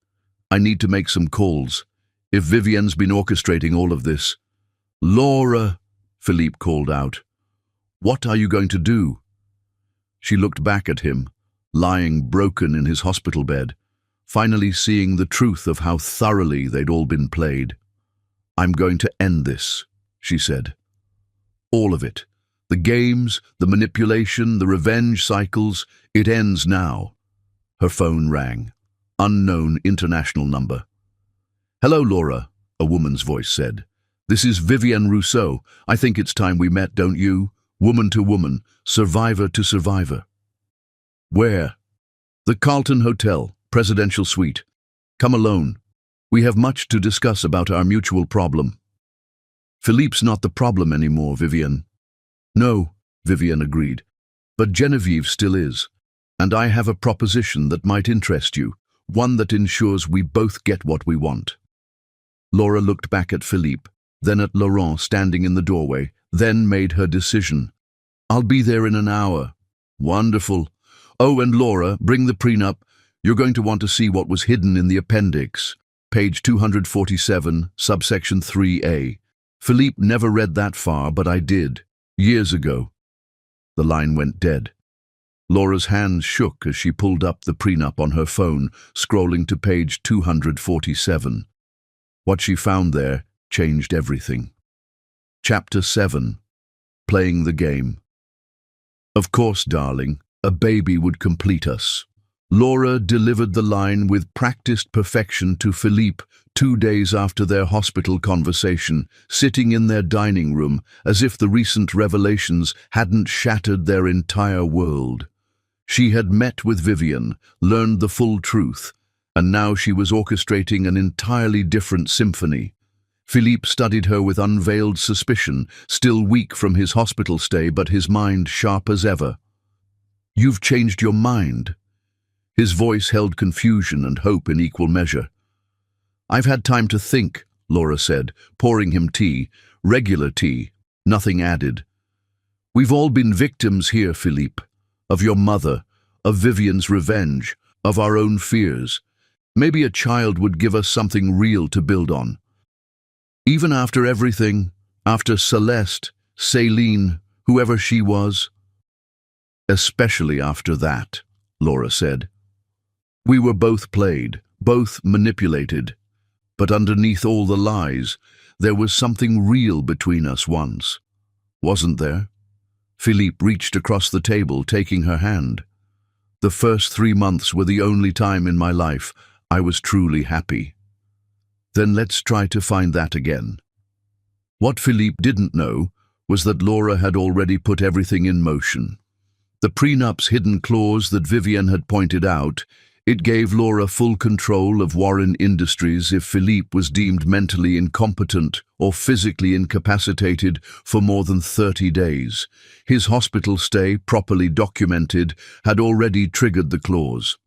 Speaker 1: I need to make some calls. If Vivienne's been orchestrating all of this. Laura, Philippe called out. What are you going to do? She looked back at him, lying broken in his hospital bed, finally seeing the truth of how thoroughly they'd all been played. I'm going to end this, she said. All of it. The games, the manipulation, the revenge cycles, it ends now. Her phone rang. Unknown international number. Hello, Laura, a woman's voice said. This is Vivienne Rousseau. I think it's time we met, don't you? Woman to woman, survivor to survivor. Where? The Carlton Hotel, presidential suite. Come alone. We have much to discuss about our mutual problem. Philippe's not the problem anymore, Vivienne. No, Vivienne agreed. But Genevieve still is. And I have a proposition that might interest you, one that ensures we both get what we want. Laura looked back at Philippe, then at Laurent standing in the doorway, then made her decision. I'll be there in an hour. Wonderful. Oh, and Laura, bring the prenup. You're going to want to see what was hidden in the appendix. Page 247, subsection 3A. Philippe never read that far, but I did. Years ago. The line went dead. Laura's hands shook as she pulled up the prenup on her phone, scrolling to page 247. What she found there changed everything. Chapter 7. Playing the Game. Of course, darling, a baby would complete us. Laura delivered the line with practiced perfection to Philippe 2 days after their hospital conversation, sitting in their dining room as if the recent revelations hadn't shattered their entire world. She had met with Vivian, learned the full truth, and now she was orchestrating an entirely different symphony. Philippe studied her with unveiled suspicion, still weak from his hospital stay, but his mind sharp as ever. "You've changed your mind." His voice held confusion and hope in equal measure. "I've had time to think," Laura said, pouring him tea, regular tea, nothing added. "We've all been victims here, Philippe, of your mother, of Vivian's revenge, of our own fears. Maybe a child would give us something real to build on. Even after everything, after Celeste, Céline, whoever she was." "Especially after that," Laura said. "We were both played, both manipulated. But underneath all the lies, there was something real between us once. Wasn't there?" Philippe reached across the table, taking her hand. "The first 3 months were the only time in my life I was truly happy." "Then let's try to find that again." What Philippe didn't know was that Laura had already put everything in motion. The prenup's hidden clause that Vivian had pointed out, it gave Laura full control of Warren Industries if Philippe was deemed mentally incompetent or physically incapacitated for more than 30 days. His hospital stay, properly documented, had already triggered the clause.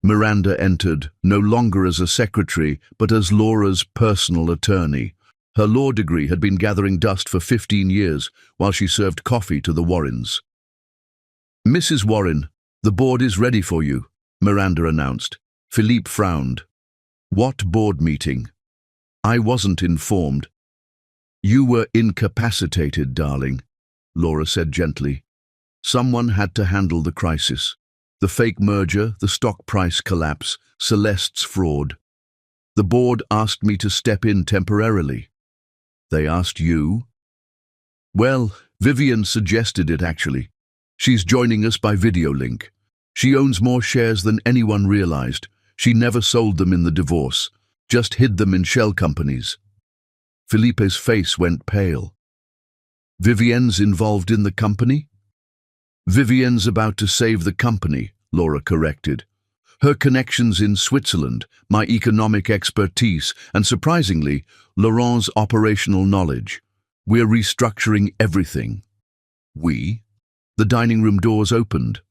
Speaker 1: Miranda entered, no longer as a secretary, but as Laura's personal attorney. Her law degree had been gathering dust for 15 years while she served coffee to the Warrens. "Mrs. Warren, the board is ready for you," Miranda announced. Philippe frowned. "What board meeting? I wasn't informed." "You were incapacitated, darling," Laura said gently. "Someone had to handle the crisis. The fake merger, the stock price collapse, Celeste's fraud. The board asked me to step in temporarily." "They asked you?" "Well, Vivian suggested it, actually. She's joining us by video link. She owns more shares than anyone realized. She never sold them in the divorce, just hid them in shell companies." Philippe's face went pale. "Vivian's involved in the company?" "Vivian's about to save the company," Laura corrected. "Her connections in Switzerland, my economic expertise, and surprisingly, Laurent's operational knowledge. We're restructuring everything." "We?" The dining room doors opened.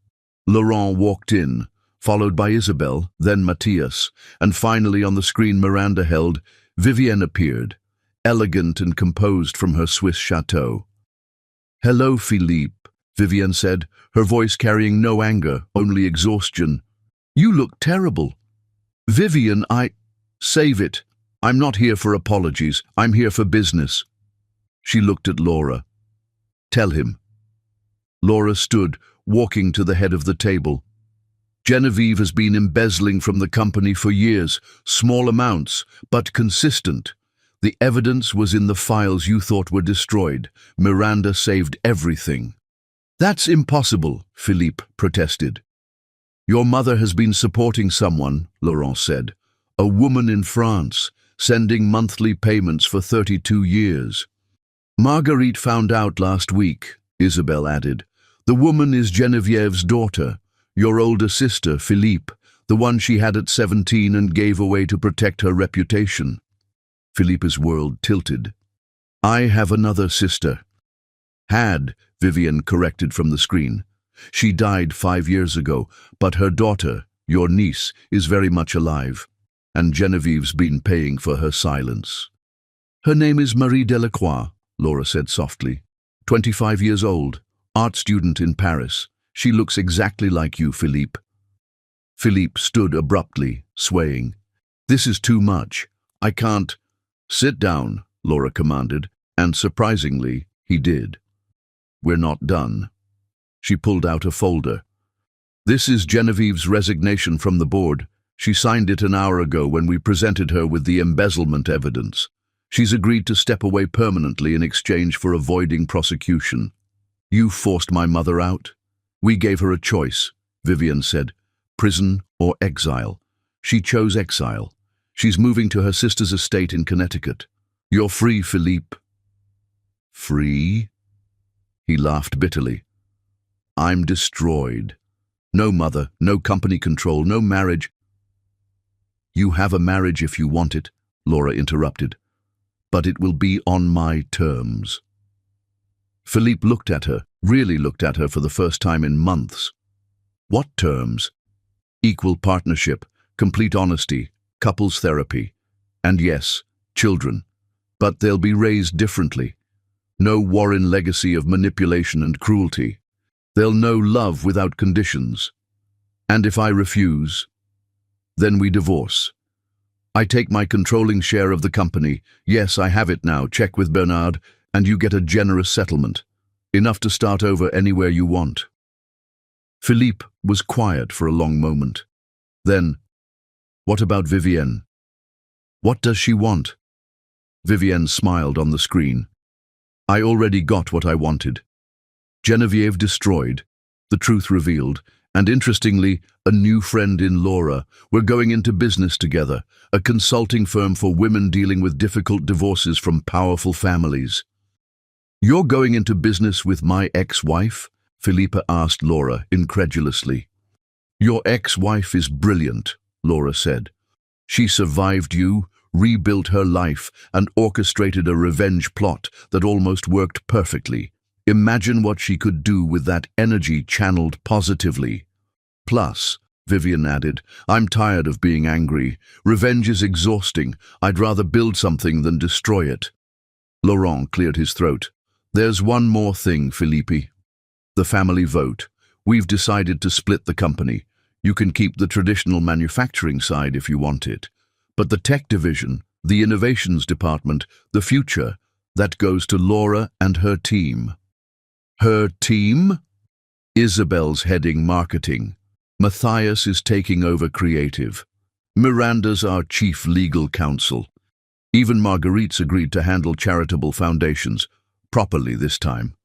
Speaker 1: Laurent walked in, followed by Isabel, then Matthias, and finally on the screen Miranda held, Vivian appeared, elegant and composed from her Swiss chateau. "Hello, Philippe," Vivian said, her voice carrying no anger, only exhaustion. "You look terrible." "Vivian, Save it. I'm not here for apologies. I'm here for business." She looked at Laura. "Tell him." Laura stood, walking to the head of the table. "Genevieve has been embezzling from the company for years, small amounts, but consistent. The evidence was in the files you thought were destroyed. Miranda saved everything." "That's impossible," Philippe protested. "Your mother has been supporting someone," Laurent said. "A woman in France, sending monthly payments for 32 years. Marguerite found out last week," Isabel added. "The woman is Genevieve's daughter, your older sister, Philippe, the one she had at 17 and gave away to protect her reputation." Philippe's world tilted. "I have another sister." "Had," Vivian corrected from the screen. "She died 5 years ago, but her daughter, your niece, is very much alive. And Genevieve's been paying for her silence." "Her name is Marie Delacroix," Laura said softly. 25 years old, art student in Paris. She looks exactly like you, Philippe." Philippe stood abruptly, swaying. "This is too much. I can't." "Sit down," Laura commanded, and surprisingly, he did. "We're not done." She pulled out a folder. "This is Genevieve's resignation from the board. She signed it an hour ago when we presented her with the embezzlement evidence. She's agreed to step away permanently in exchange for avoiding prosecution. You forced my mother out. We gave her a choice, Vivian said. Prison or exile. She chose exile. She's moving to her sister's estate in Connecticut. You're free, Philippe. Free? He laughed bitterly. I'm destroyed. No mother, no company control, no marriage. You have a marriage if you want it, Laura interrupted. But it will be on my terms. Philippe looked at her, really looked at her for the first time in months. What terms? Equal partnership, complete honesty, couples therapy, and yes, children. But they'll be raised differently. No Warren legacy of manipulation and cruelty. They'll know love without conditions. And if I refuse, then we divorce. I take my controlling share of the company. Yes, I have it now. Check with Bernard, and you get a generous settlement. Enough to start over anywhere you want. Philippe was quiet for a long moment. Then, what about Vivienne? What does she want? Vivienne smiled on the screen. I already got what I wanted. Genevieve destroyed, the truth revealed, and interestingly, a new friend in Laura. We're going into business together, a consulting firm for women dealing with difficult divorces from powerful families. You're going into business with my ex-wife? Philippe asked Laura incredulously. Your ex-wife is brilliant, Laura said. She survived you, rebuilt her life, and orchestrated a revenge plot that almost worked perfectly. Imagine what she could do with that energy channeled positively. Plus, Vivian added, I'm tired of being angry. Revenge is exhausting. I'd rather build something than destroy it. Laurent cleared his throat. There's one more thing, Philippe. The family vote. We've decided to split the company. You can keep the traditional manufacturing side if you want it. But the tech division, the innovations department, the future, that goes to Laura and her team. Her team? Isabel's heading marketing. Matthias is taking over creative. Miranda's our chief legal counsel. Even Marguerite's agreed to handle charitable foundations, properly this time.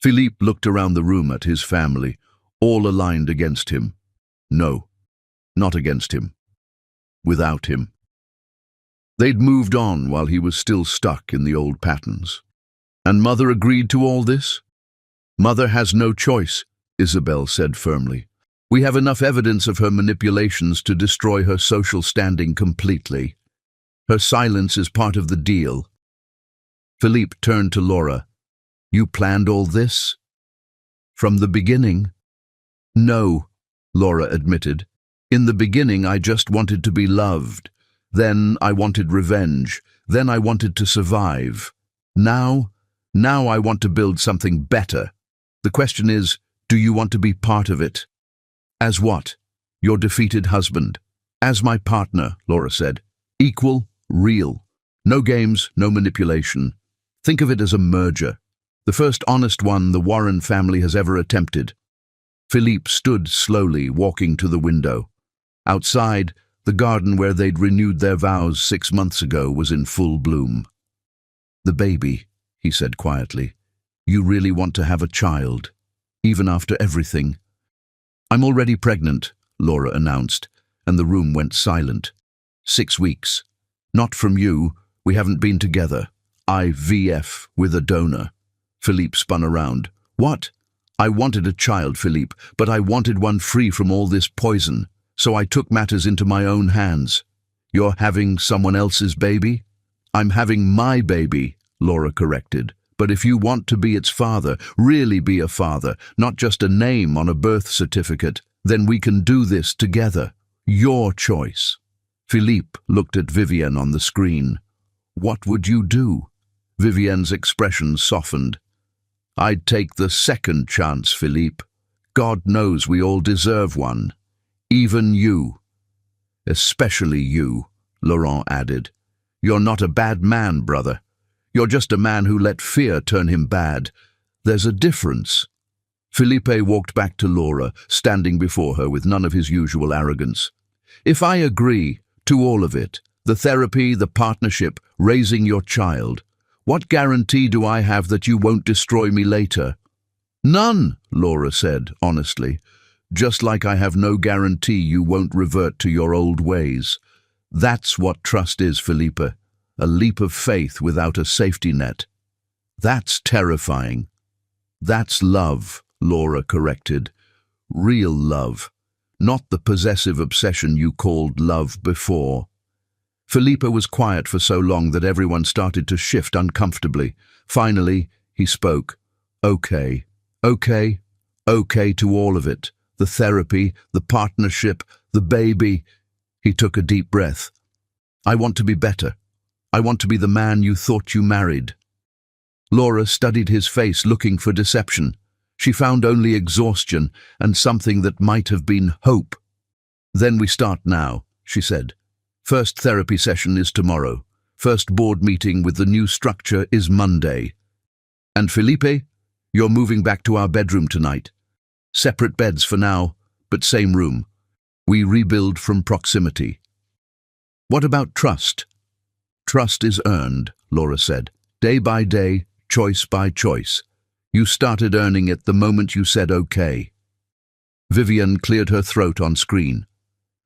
Speaker 1: Philippe looked around the room at his family, all aligned against him. No, not against him. Without him. They'd moved on while he was still stuck in the old patterns. And Mother agreed to all this? Mother has no choice, Isabel said firmly. We have enough evidence of her manipulations to destroy her social standing completely. Her silence is part of the deal. Philippe turned to Laura. You planned all this? From the beginning? No, Laura admitted. In the beginning, I just wanted to be loved. Then I wanted revenge. Then I wanted to survive. Now I want to build something better. The question is, do you want to be part of it? As what? Your defeated husband. As my partner, Laura said. Equal, real. No games, no manipulation. Think of it as a merger. The first honest one the Warren family has ever attempted. Philippe stood slowly, walking to the window. Outside, the garden where they'd renewed their vows 6 months ago was in full bloom. The baby, he said quietly. You really want to have a child, even after everything? I'm already pregnant, Laura announced, and the room went silent. 6 weeks. Not from you. We haven't been together. IVF with a donor. Philippe spun around. What? I wanted a child, Philippe, but I wanted one free from all this poison. So I took matters into my own hands. You're having someone else's baby? I'm having my baby, Laura corrected. But if you want to be its father, really be a father, not just a name on a birth certificate, then we can do this together. Your choice. Philippe looked at Vivienne on the screen. What would you do? Vivienne's expression softened. I'd take the second chance, Philippe. God knows we all deserve one. Even you. Especially you, Laurent added. You're not a bad man, brother. You're just a man who let fear turn him bad. There's a difference. Philippe walked back to Laura, standing before her with none of his usual arrogance. If I agree to all of it, The therapy, the partnership, raising your child. What guarantee do I have that you won't destroy me later? None, Laura said, honestly. Just like I have no guarantee you won't revert to your old ways. That's what trust is, Felipe. A leap of faith without a safety net. That's terrifying. That's love, Laura corrected. Real love. Not the possessive obsession you called love before. Felipe was quiet for so long that everyone started to shift uncomfortably. Finally, he spoke. Okay. Okay. Okay to all of it. The therapy, the partnership, the baby. He took a deep breath. I want to be better. I want to be the man you thought you married. Laura studied his face, looking for deception. She found only exhaustion and something that might have been hope. Then we start now, she said. First therapy session is tomorrow. First board meeting with the new structure is Monday. And Felipe, you're moving back to our bedroom tonight. Separate beds for now, but same room. We rebuild from proximity. What about trust? Trust is earned, Laura said. Day by day, choice by choice. You started earning it the moment you said okay. Vivian cleared her throat on screen.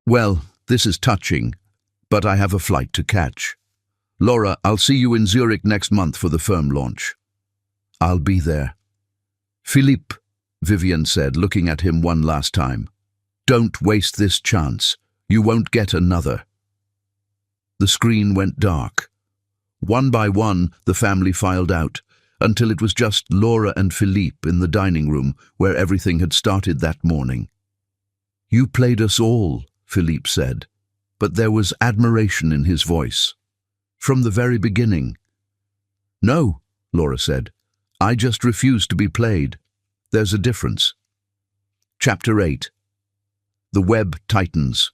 Speaker 1: Well, this is touching, but I have a flight to catch. Laura, I'll see you in Zurich next month for the firm launch. I'll be there. Philippe, Vivian said, looking at him one last time. Don't waste this chance. You won't get another. The screen went dark. One by one, the family filed out, until it was just Laura and Philippe in the dining room where everything had started that morning. You played us all, Philippe said, but there was admiration in his voice. From the very beginning. No, Laura said. I just refuse to be played. There's a difference. Chapter 8. The web tightens.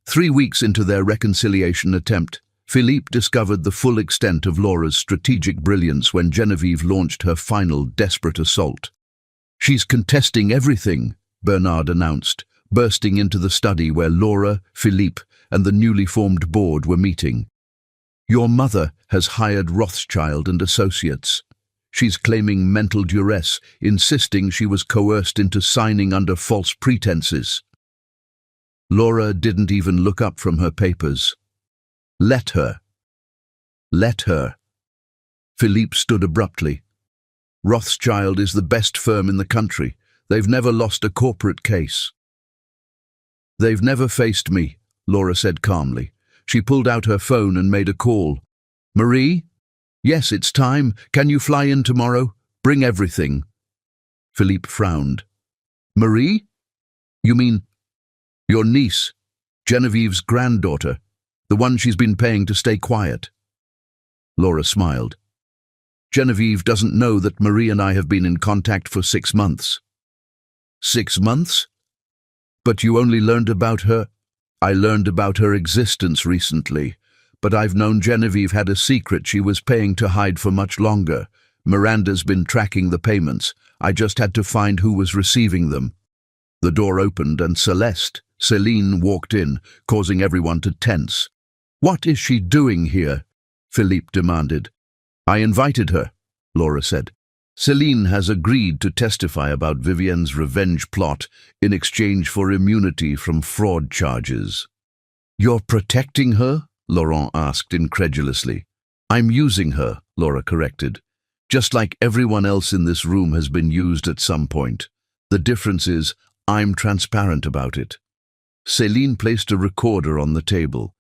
Speaker 1: 3 weeks into their reconciliation attempt, Philippe discovered the full extent of Laura's strategic brilliance when Genevieve launched her final desperate assault. She's contesting everything, Bernard announced, bursting into the study where Laura, Philippe, and the newly formed board were meeting. Your mother has hired Rothschild and Associates. She's claiming mental duress, insisting she was coerced into signing under false pretenses. Laura didn't even look up from her papers. Let her. Let her. Philippe stood abruptly. Rothschild is the best firm in the country. They've never lost a corporate case. They've never faced me, Laura said calmly. She pulled out her phone and made a call. Marie? Yes, it's time. Can you fly in tomorrow? Bring everything. Philippe frowned. Marie? You mean your niece, Genevieve's granddaughter, the one she's been paying to stay quiet? Laura smiled. Genevieve doesn't know that Marie and I have been in contact for 6 months. 6 months? But you only learned about her? I learned about her existence recently, but I've known Genevieve had a secret she was paying to hide for much longer. Miranda's been tracking the payments. I just had to find who was receiving them. The door opened and Céline walked in, causing everyone to tense. What is she doing here? Philippe demanded. I invited her, Laura said. Céline has agreed to testify about Vivienne's revenge plot in exchange for immunity from fraud charges. You're protecting her? Laurent asked incredulously. I'm using her, Laura corrected. Just like everyone else in this room has been used at some point. The difference is, I'm transparent about it. Céline placed a recorder on the table.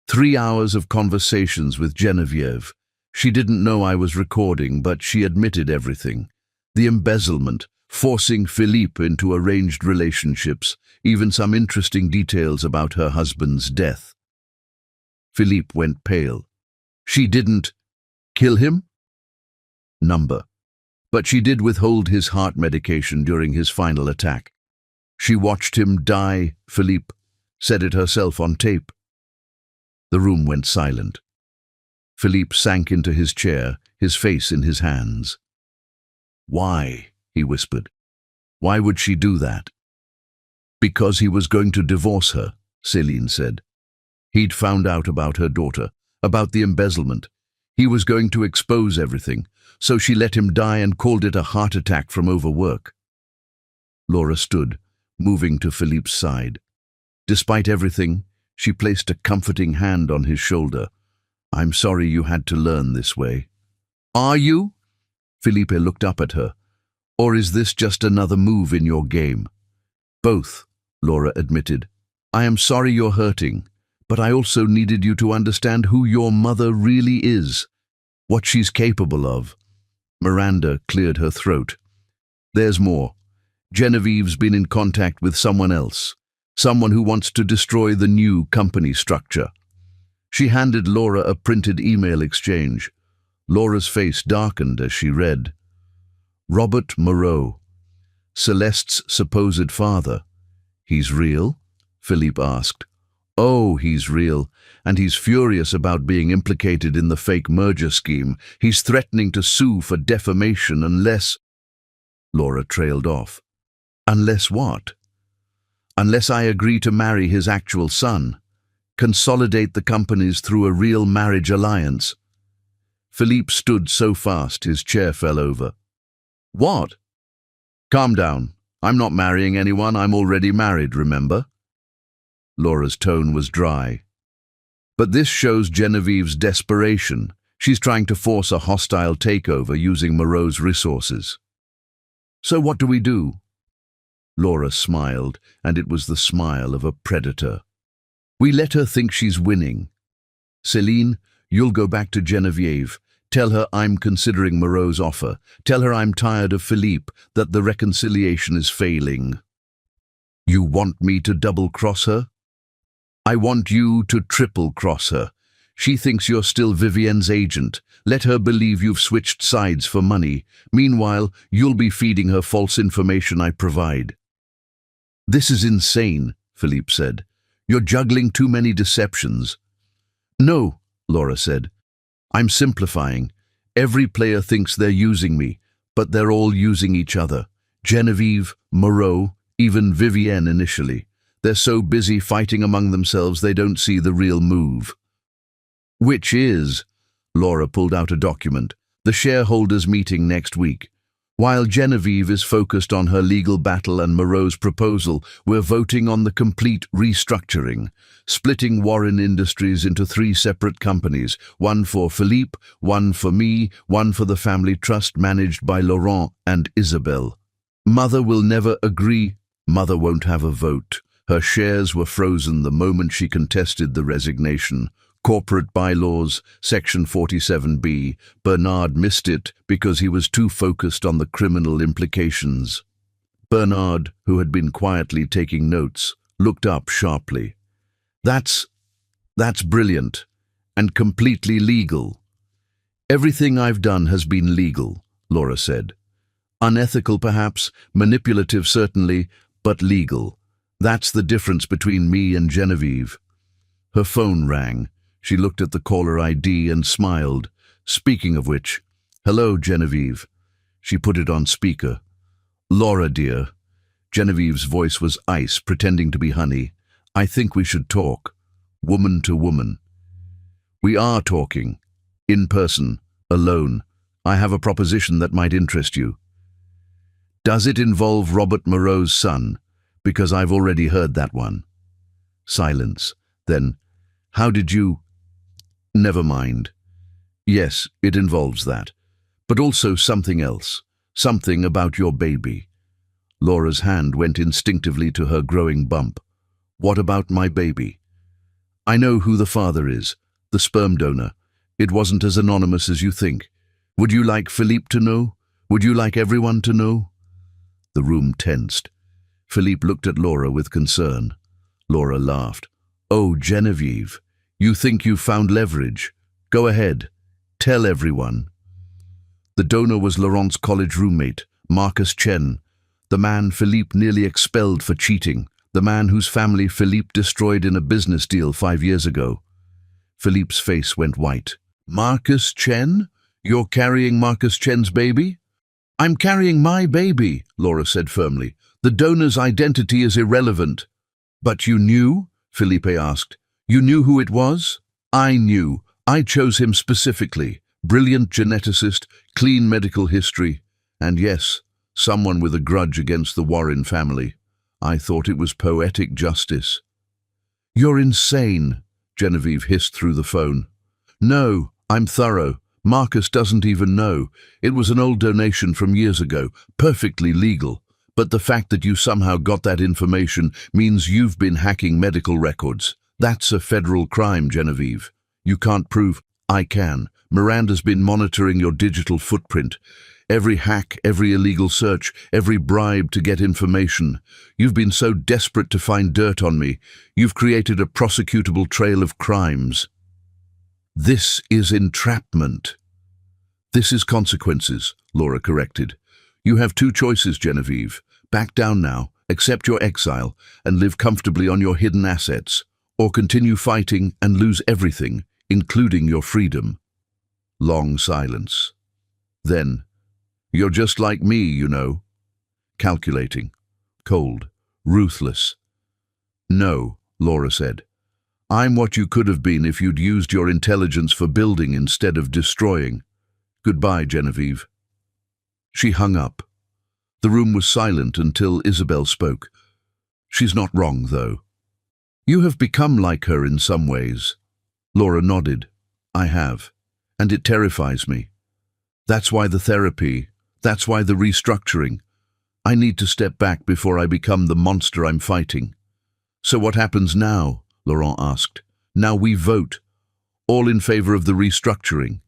Speaker 1: 3 hours of conversations with Genevieve. She didn't know I was recording, but she admitted everything. The embezzlement, forcing Philippe into arranged relationships, even some interesting details about her husband's death. Philippe went pale. She didn't kill him? Number. But she did withhold his heart medication during his final attack. She watched him die, Philippe said it herself on tape. The room went silent. Philippe sank into his chair, his face in his hands. Why? He whispered. Why would she do that? Because he was going to divorce her, Céline said. He'd found out about her daughter, about the embezzlement. He was going to expose everything, so she let him die and called it a heart attack from overwork. Laura stood, moving to Philippe's side. Despite everything, she placed a comforting hand on his shoulder. "I'm sorry you had to learn this way." "Are you?" Felipe looked up at her. "Or is this just another move in your game?" "Both," Laura admitted. "I am sorry you're hurting, but I also needed you to understand who your mother really is, what she's capable of." Miranda cleared her throat. "There's more. Genevieve's been in contact with someone else, someone who wants to destroy the new company structure." She handed Laura a printed email exchange. Laura's face darkened as she read. "Robert Moreau, Celeste's supposed father. He's real?" Philippe asked. "Oh, he's real, and he's furious about being implicated in the fake merger scheme. He's threatening to sue for defamation unless—" Laura trailed off. "Unless what?" "Unless I agree to marry his actual son. Consolidate the companies through a real marriage alliance." Philippe stood so fast his chair fell over. "What?" "Calm down. I'm not marrying anyone. I'm already married, remember?" Laura's tone was dry. "But this shows Genevieve's desperation. She's trying to force a hostile takeover using Moreau's resources." "So what do we do?" Laura smiled, and it was the smile of a predator. "We let her think she's winning. Céline, you'll go back to Geneviève. Tell her I'm considering Moreau's offer. Tell her I'm tired of Philippe, that the reconciliation is failing." "You want me to double-cross her?" "I want you to triple-cross her. She thinks you're still Vivienne's agent. Let her believe you've switched sides for money. Meanwhile, you'll be feeding her false information I provide." "This is insane," Philippe said. "You're juggling too many deceptions." "No," Laura said. "I'm simplifying. Every player thinks they're using me, but they're all using each other. Geneviève, Moreau, even Vivienne initially. They're so busy fighting among themselves they don't see the real move." "Which is," Laura pulled out a document, "the shareholders' meeting next week. While Geneviève is focused on her legal battle and Moreau's proposal, we're voting on the complete restructuring, splitting Warren Industries into 3 separate companies, one for Philippe, one for me, one for the family trust managed by Laurent and Isabelle. Mother will never agree. Mother won't have a vote. Her shares were frozen the moment she contested the resignation. Corporate bylaws, Section 47B. Bernard missed it because he was too focused on the criminal implications." Bernard, who had been quietly taking notes, looked up sharply. That's brilliant, and completely legal." "Everything I've done has been legal," Laura said. "Unethical perhaps, manipulative certainly, but legal. That's the difference between me and Geneviève." Her phone rang. She looked at the caller ID and smiled. "Speaking of which, hello, Geneviève." She put it on speaker. "Laura, dear." Genevieve's voice was ice, pretending to be honey. "I think we should talk. Woman to woman." "We are talking. In person. Alone. I have a proposition that might interest you." "Does it involve Robert Moreau's son? Because I've already heard that one." Silence. Then, "How did you—" "Never mind. Yes, it involves that. But also something else. Something about your baby." Laura's hand went instinctively to her growing bump. "What about my baby?" "I know who the father is. The sperm donor. It wasn't as anonymous as you think. Would you like Philippe to know? Would you like everyone to know?" The room tensed. Philippe looked at Laura with concern. Laura laughed. "Oh, Geneviève. You think you've found leverage. Go ahead. Tell everyone." The donor was Laurent's college roommate, Marcus Chen, the man Philippe nearly expelled for cheating, the man whose family Philippe destroyed in a business deal 5 years ago. Philippe's face went white. "Marcus Chen? You're carrying Marcus Chen's baby?" "I'm carrying my baby," Laura said firmly. "The donor's identity is irrelevant." "But you knew?" Philippe asked. You knew who it was? I knew. I chose him specifically. Brilliant geneticist, clean medical history, and yes, someone with a grudge against the Warren family. I thought it was poetic justice. You're insane, Genevieve hissed through the phone. No, I'm thorough. Marcus doesn't even know. It was an old donation from years ago, perfectly legal. But the fact that you somehow got that information means you've been hacking medical records. That's a federal crime, Genevieve. You can't prove. I can. Miranda's been monitoring your digital footprint. Every hack, every illegal search, every bribe to get information. You've been so desperate to find dirt on me, you've created a prosecutable trail of crimes. This is entrapment. This is consequences, Laura corrected. You have two choices, Genevieve. Back down now, accept your exile, and live comfortably on your hidden assets, or continue fighting and lose everything, including your freedom. Long silence. Then, you're just like me, you know. Calculating, cold, ruthless. No, Laura said. I'm what you could have been if you'd used your intelligence for building instead of destroying. Goodbye, Genevieve. She hung up. The room was silent until Isabel spoke. She's not wrong, though. You have become like her in some ways. Laura nodded. I have. And it terrifies me. That's why the therapy, that's why the restructuring. I need to step back before I become the monster I'm fighting. So what happens now? Laurent asked. Now we vote. All in favor of the restructuring.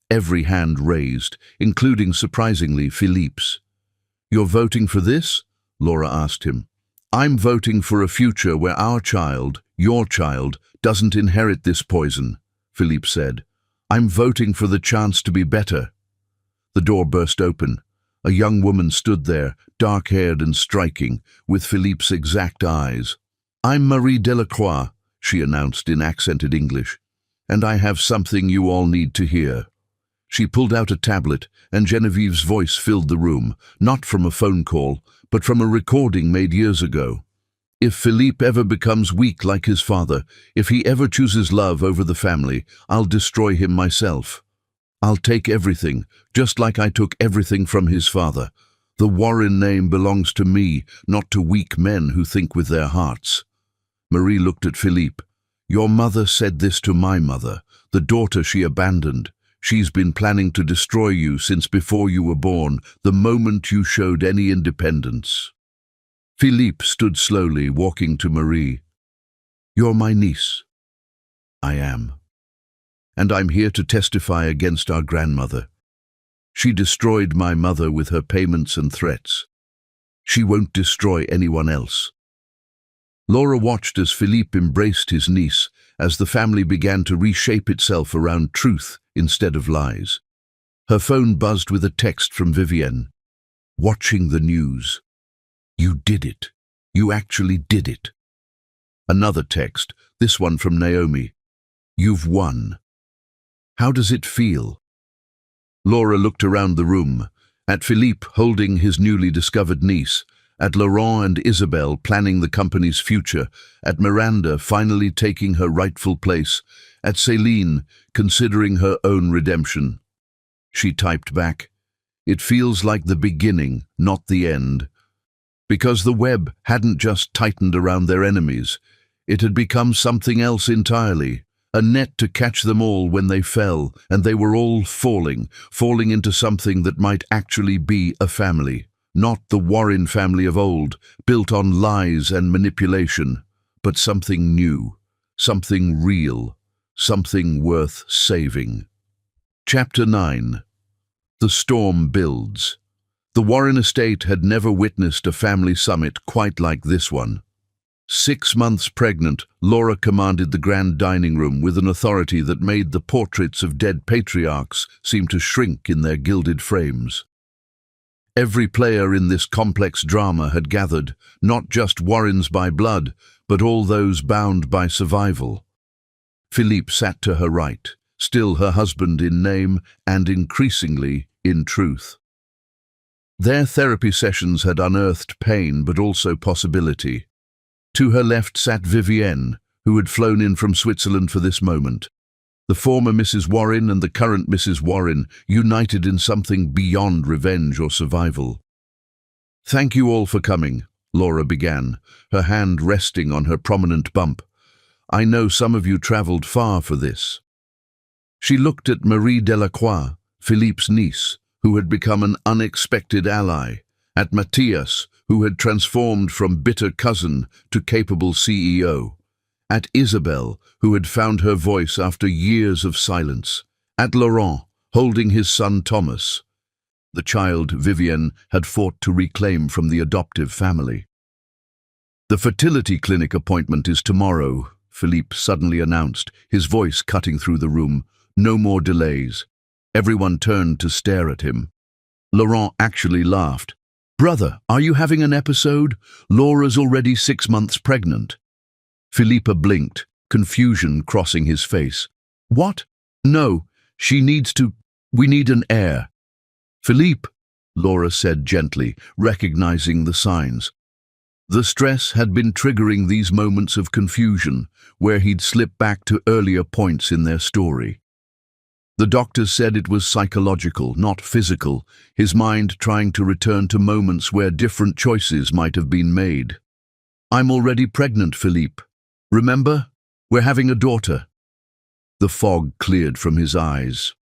Speaker 1: Every hand raised, including, surprisingly, Philippe's. You're voting for this? Laura asked him. I'm voting for a future where our child, your child, doesn't inherit this poison, Philippe said. I'm voting for the chance to be better. The door burst open. A young woman stood there, dark-haired and striking, with Philippe's exact eyes. I'm Marie Delacroix, she announced in accented English, and I have something you all need to hear. She pulled out a tablet, and Genevieve's voice filled the room, not from a phone call, but from a recording made years ago. If Philippe ever becomes weak like his father, if he ever chooses love over the family, I'll destroy him myself. I'll take everything, just like I took everything from his father. The Warren name belongs to me, not to weak men who think with their hearts. Marie looked at Philippe. Your mother said this to my mother, the daughter she abandoned. She's been planning to destroy you since before you were born, the moment you showed any independence. Philippe stood slowly, walking to Marie. You're my niece. I am. And I'm here to testify against our grandmother. She destroyed my mother with her payments and threats. She won't destroy anyone else. Laura watched as Philippe embraced his niece, as the family began to reshape itself around truth instead of lies. Her phone buzzed with a text from Vivienne. Watching the news. You did it. You actually did it. Another text, this one from Naomi. You've won. How does it feel? Laura looked around the room, at Philippe holding his newly discovered niece, at Laurent and Isabel planning the company's future, at Miranda finally taking her rightful place, at Céline considering her own redemption. She typed back, It feels like the beginning, not the end. Because the web hadn't just tightened around their enemies, it had become something else entirely, a net to catch them all when they fell, and they were all falling into something that might actually be a family. Not the Warren family of old, built on lies and manipulation, but something new, something real, something worth saving. Chapter 9. The storm builds. The Warren estate had never witnessed a family summit quite like this one. 6 months pregnant, Laura commanded the grand dining room with an authority that made the portraits of dead patriarchs seem to shrink in their gilded frames. Every player in this complex drama had gathered, not just Warrens by blood, but all those bound by survival. Philippe sat to her right, still her husband in name and increasingly in truth. Their therapy sessions had unearthed pain but also possibility. To her left sat Vivienne, who had flown in from Switzerland for this moment. The former Mrs. Warren and the current Mrs. Warren united in something beyond revenge or survival. "Thank you all for coming," Laura began, her hand resting on her prominent bump. "I know some of you traveled far for this." She looked at Marie Delacroix, Philippe's niece, who had become an unexpected ally, at Matthias, who had transformed from bitter cousin to capable CEO, at Isabelle, who had found her voice after years of silence, at Laurent, holding his son Thomas, the child Vivienne had fought to reclaim from the adoptive family. "The fertility clinic appointment is tomorrow," Philippe suddenly announced, his voice cutting through the room. "No more delays." Everyone turned to stare at him. Laurent actually laughed. "Brother, are you having an episode? Laura's already 6 months pregnant." Philippa blinked, confusion crossing his face. "What? No, she needs to... We need an heir." "Philippe," Laura said gently, recognizing the signs. The stress had been triggering these moments of confusion, where he'd slipped back to earlier points in their story. The doctors said it was psychological, not physical, his mind trying to return to moments where different choices might have been made. "I'm already pregnant, Philippe. Remember? We're having a daughter." The fog cleared from his eyes.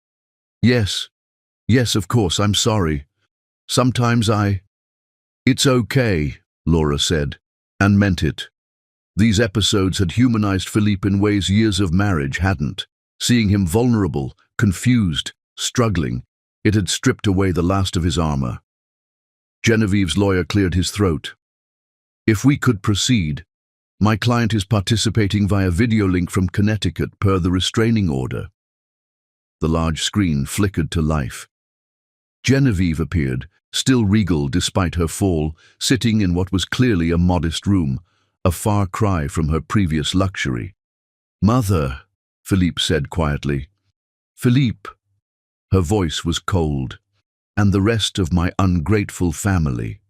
Speaker 1: Yes, of course, I'm sorry. Sometimes It's okay," Laura said, and meant it. These episodes had humanized Philippe in ways years of marriage hadn't. Seeing him vulnerable, confused, struggling, it had stripped away the last of his armor. Genevieve's lawyer cleared his throat. "If we could proceed, my client is participating via video link from Connecticut per the restraining order." The large screen flickered to life. Genevieve appeared, still regal despite her fall, sitting in what was clearly a modest room, a far cry from her previous luxury. "Mother," Philippe said quietly. "Philippe." Her voice was cold. "And the rest of my ungrateful family."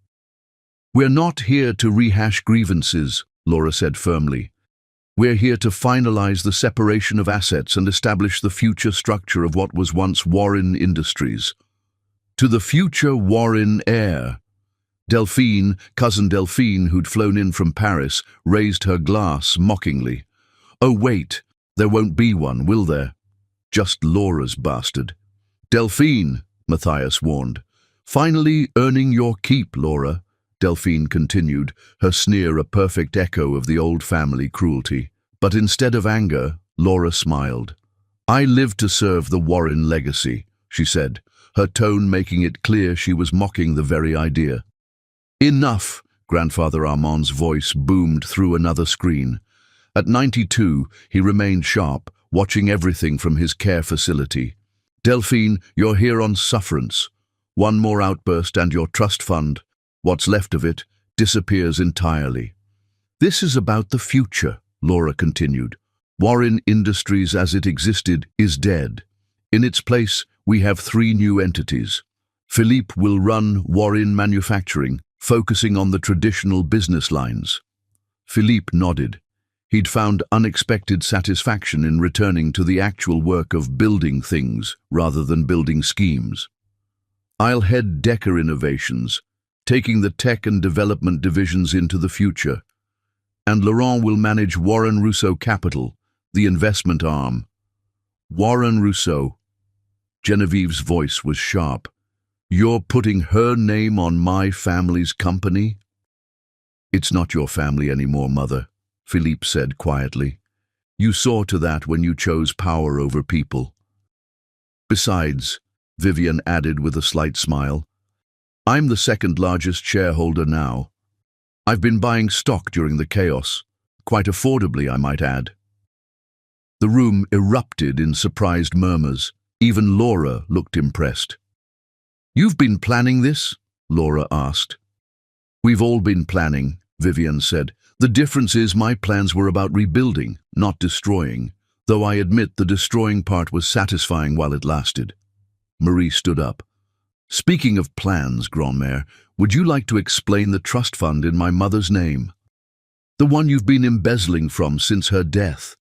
Speaker 1: "We're not here to rehash grievances," Laura said firmly. "We're here to finalize the separation of assets and establish the future structure of what was once Warren Industries. To the future Warren heir." Delphine, cousin Delphine, who'd flown in from Paris, raised her glass mockingly. "Oh wait, there won't be one, will there? Just Laura's bastard." "Delphine," Matthias warned. "Finally earning your keep, Laura," Delphine continued, her sneer a perfect echo of the old family cruelty. But instead of anger, Laura smiled. "I live to serve the Warren legacy," she said, her tone making it clear she was mocking the very idea. "Enough," Grandfather Armand's voice boomed through another screen. At 92, he remained sharp, watching everything from his care facility. "Delphine, you're here on sufferance. One more outburst and your trust fund, what's left of it, disappears entirely." "This is about the future," Laura continued. "Warren Industries as it existed is dead. In its place, we have 3 new entities. Philippe will run Warren Manufacturing, focusing on the traditional business lines." Philippe nodded. He'd found unexpected satisfaction in returning to the actual work of building things rather than building schemes. "I'll head Decker Innovations, taking the tech and development divisions into the future. And Laurent will manage Warren Rousseau Capital, the investment arm." "Warren Rousseau." Genevieve's voice was sharp. "You're putting her name on my family's company?" "It's not your family anymore, Mother," Philippe said quietly. "You saw to that when you chose power over people." "Besides," Vivienne added with a slight smile, "I'm the second largest shareholder now. I've been buying stock during the chaos, quite affordably, I might add." The room erupted in surprised murmurs. Even Laura looked impressed. "You've been planning this?" Laura asked. "We've all been planning," Vivienne said. "The difference is my plans were about rebuilding, not destroying, though I admit the destroying part was satisfying while it lasted." Marie stood up. "Speaking of plans, Grand-Mère, would you like to explain the trust fund in my mother's name?" The one you've been embezzling from since her death.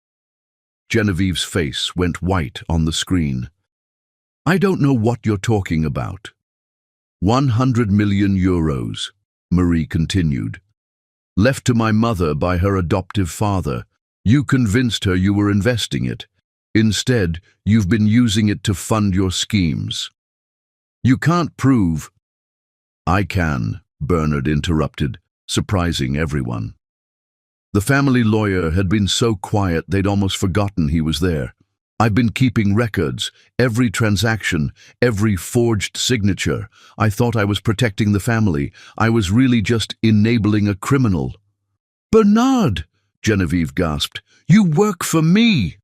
Speaker 1: Genevieve's face went white on the screen. I don't know what you're talking about. 100 million euros, Marie continued. Left to my mother by her adoptive father. You convinced her you were investing it. Instead, you've been using it to fund your schemes. You can't prove. I can, Bernard interrupted, surprising everyone. The family lawyer had been so quiet they'd almost forgotten he was there. I've been keeping records, every transaction, every forged signature. I thought I was protecting the family. I was really just enabling a criminal. Bernard, Genevieve gasped, you work for me.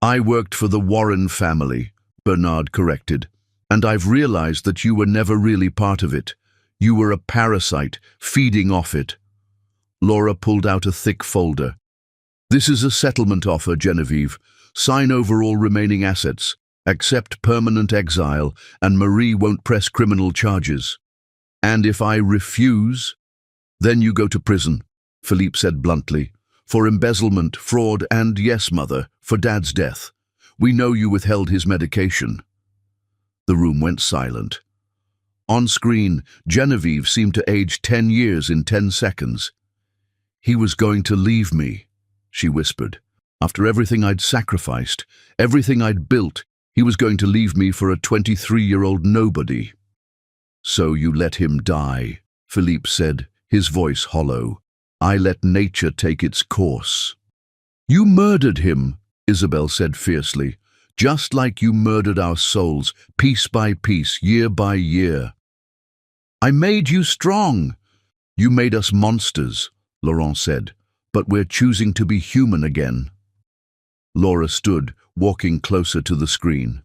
Speaker 1: I worked for the Warren family, Bernard corrected, and I've realized that you were never really part of it. You were a parasite, feeding off it. Laura pulled out a thick folder. This is a settlement offer, Genevieve. Sign over all remaining assets, accept permanent exile, and Marie won't press criminal charges. And if I refuse, then you go to prison, Philippe said bluntly, for embezzlement, fraud, and, yes, mother, for Dad's death. We know you withheld his medication. The room went silent. On screen, Genevieve seemed to age 10 years in 10 seconds. He was going to leave me, she whispered. After everything I'd sacrificed, everything I'd built, he was going to leave me for a 23-year-old nobody. So you let him die, Philippe said, his voice hollow. I let nature take its course. You murdered him, Isabel said fiercely, just like you murdered our souls, piece by piece, year by year. I made you strong. You made us monsters, Laurent said, but we're choosing to be human again. Laura stood, walking closer to the screen.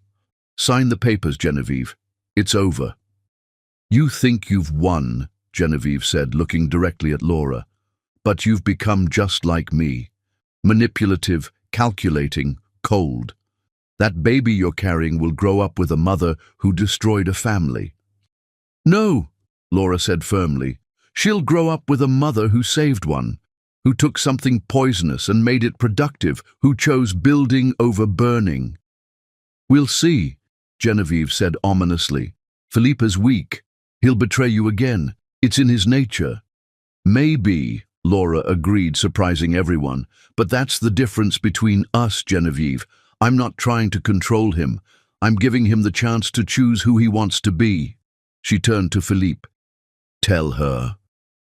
Speaker 1: Sign the papers, Genevieve. It's over. You think you've won, Genevieve said, looking directly at Laura. But you've become just like me. Manipulative, calculating, cold. That baby you're carrying will grow up with a mother who destroyed a family. No, Laura said firmly. She'll grow up with a mother who saved one, who took something poisonous and made it productive, who chose building over burning. We'll see, Genevieve said ominously. Philippe's weak. He'll betray you again. It's in his nature. Maybe, Laura agreed, surprising everyone. But that's the difference between us, Genevieve. I'm not trying to control him. I'm giving him the chance to choose who he wants to be. She turned to Philippe. Tell her.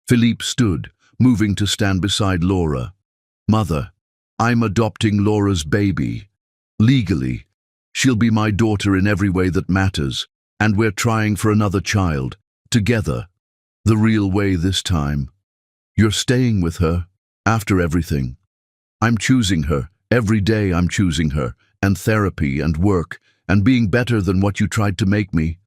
Speaker 1: Philippe stood, moving to stand beside Laura. Mother, I'm adopting Laura's baby. Legally. She'll be my daughter in every way that matters, and we're trying for another child, together. The real way this time. You're staying with her, after everything. I'm choosing her. Every day I'm choosing her, and therapy and work, and being better than what you tried to make me.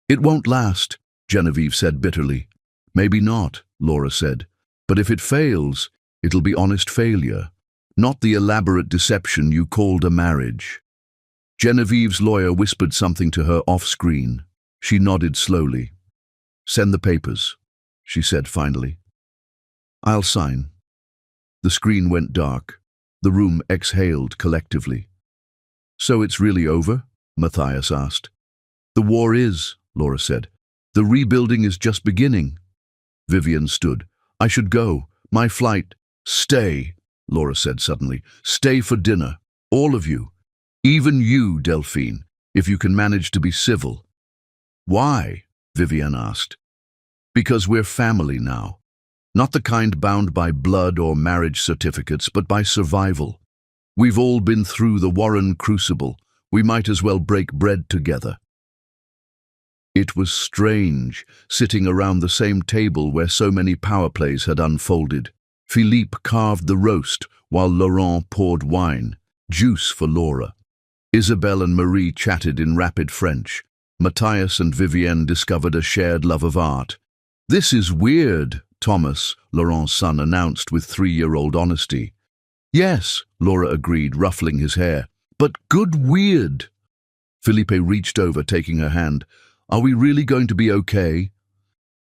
Speaker 1: It won't last, Genevieve said bitterly. Maybe not, Laura said. But if it fails, it'll be honest failure, not the elaborate deception you called a marriage. Genevieve's lawyer whispered something to her off-screen. She nodded slowly. Send the papers, she said finally. I'll sign. The screen went dark. The room exhaled collectively. So it's really over? Matthias asked. The war is, Laura said. The rebuilding is just beginning. Vivian stood. I should go. My flight. Stay, Laura said suddenly. Stay for dinner. All of you. Even you, Delphine, if you can manage to be civil. Why? Vivian asked. Because we're family now. Not the kind bound by blood or marriage certificates, but by survival. We've all been through the Warren crucible. We might as well break bread together. It was strange, sitting around the same table where so many power plays had unfolded. Philippe carved the roast, while Laurent poured wine, juice for Laura. Isabelle and Marie chatted in rapid French. Matthias and Vivienne discovered a shared love of art. This is weird, Thomas, Laurent's son announced with 3-year-old honesty. Yes, Laura agreed, ruffling his hair. But good weird. Philippe reached over, taking her hand. Are we really going to be okay?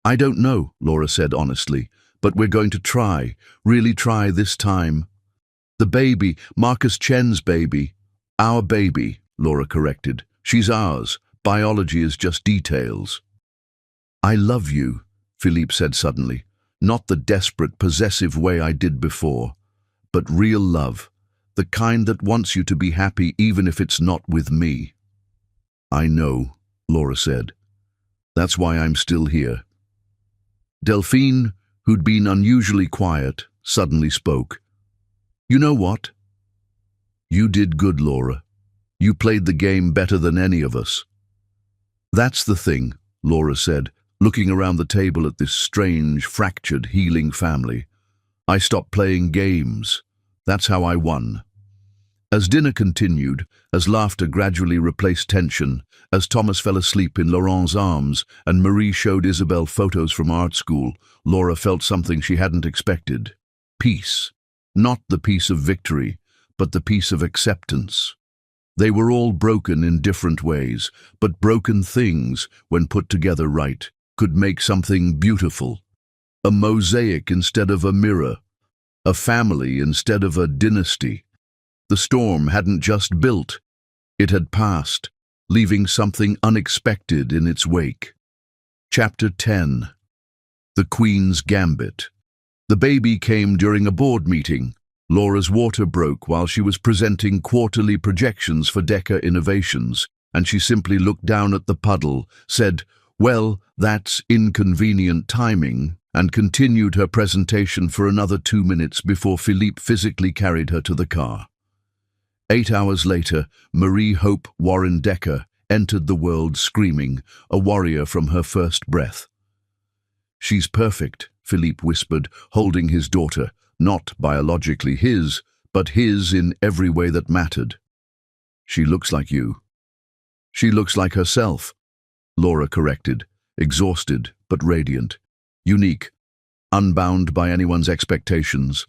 Speaker 1: I don't know, Laura said honestly. but we're going to try, really try this time. The baby, Marcus Chen's baby. Our baby, Laura corrected. She's ours. Biology is just details. I love you, Philippe said suddenly. Not the desperate, possessive way I did before, but real love, the kind that wants you to be happy even if it's not with me. I know, Laura said. That's why I'm still here. Delphine, who'd been unusually quiet, suddenly spoke. You know what? You did good, Laura. You played the game better than any of us. That's the thing, Laura said, looking around the table at this strange, fractured, healing family. I stopped playing games. That's how I won. As dinner continued, as laughter gradually replaced tension, as Thomas fell asleep in Laurent's arms and Marie showed Isabelle photos from art school, Laura felt something she hadn't expected. Peace. Not the peace of victory, but the peace of acceptance. They were all broken in different ways, but broken things, when put together right, could make something beautiful. A mosaic instead of a mirror. A family instead of a dynasty. The storm hadn't just built, it had passed, leaving something unexpected in its wake. Chapter 10. The Queen's Gambit. The baby came during a board meeting. Laura's water broke while she was presenting quarterly projections for Deca Innovations, and she simply looked down at the puddle, said, "Well, that's inconvenient timing," and continued her presentation for another 2 minutes before Philippe physically carried her to the car. 8 hours later, Marie Hope Warren Decker entered the world screaming, a warrior from her first breath. "She's perfect," Philippe whispered, holding his daughter, not biologically his, but his in every way that mattered. "She looks like you." "She looks like herself," Laura corrected, exhausted but radiant, unique, unbound by anyone's expectations.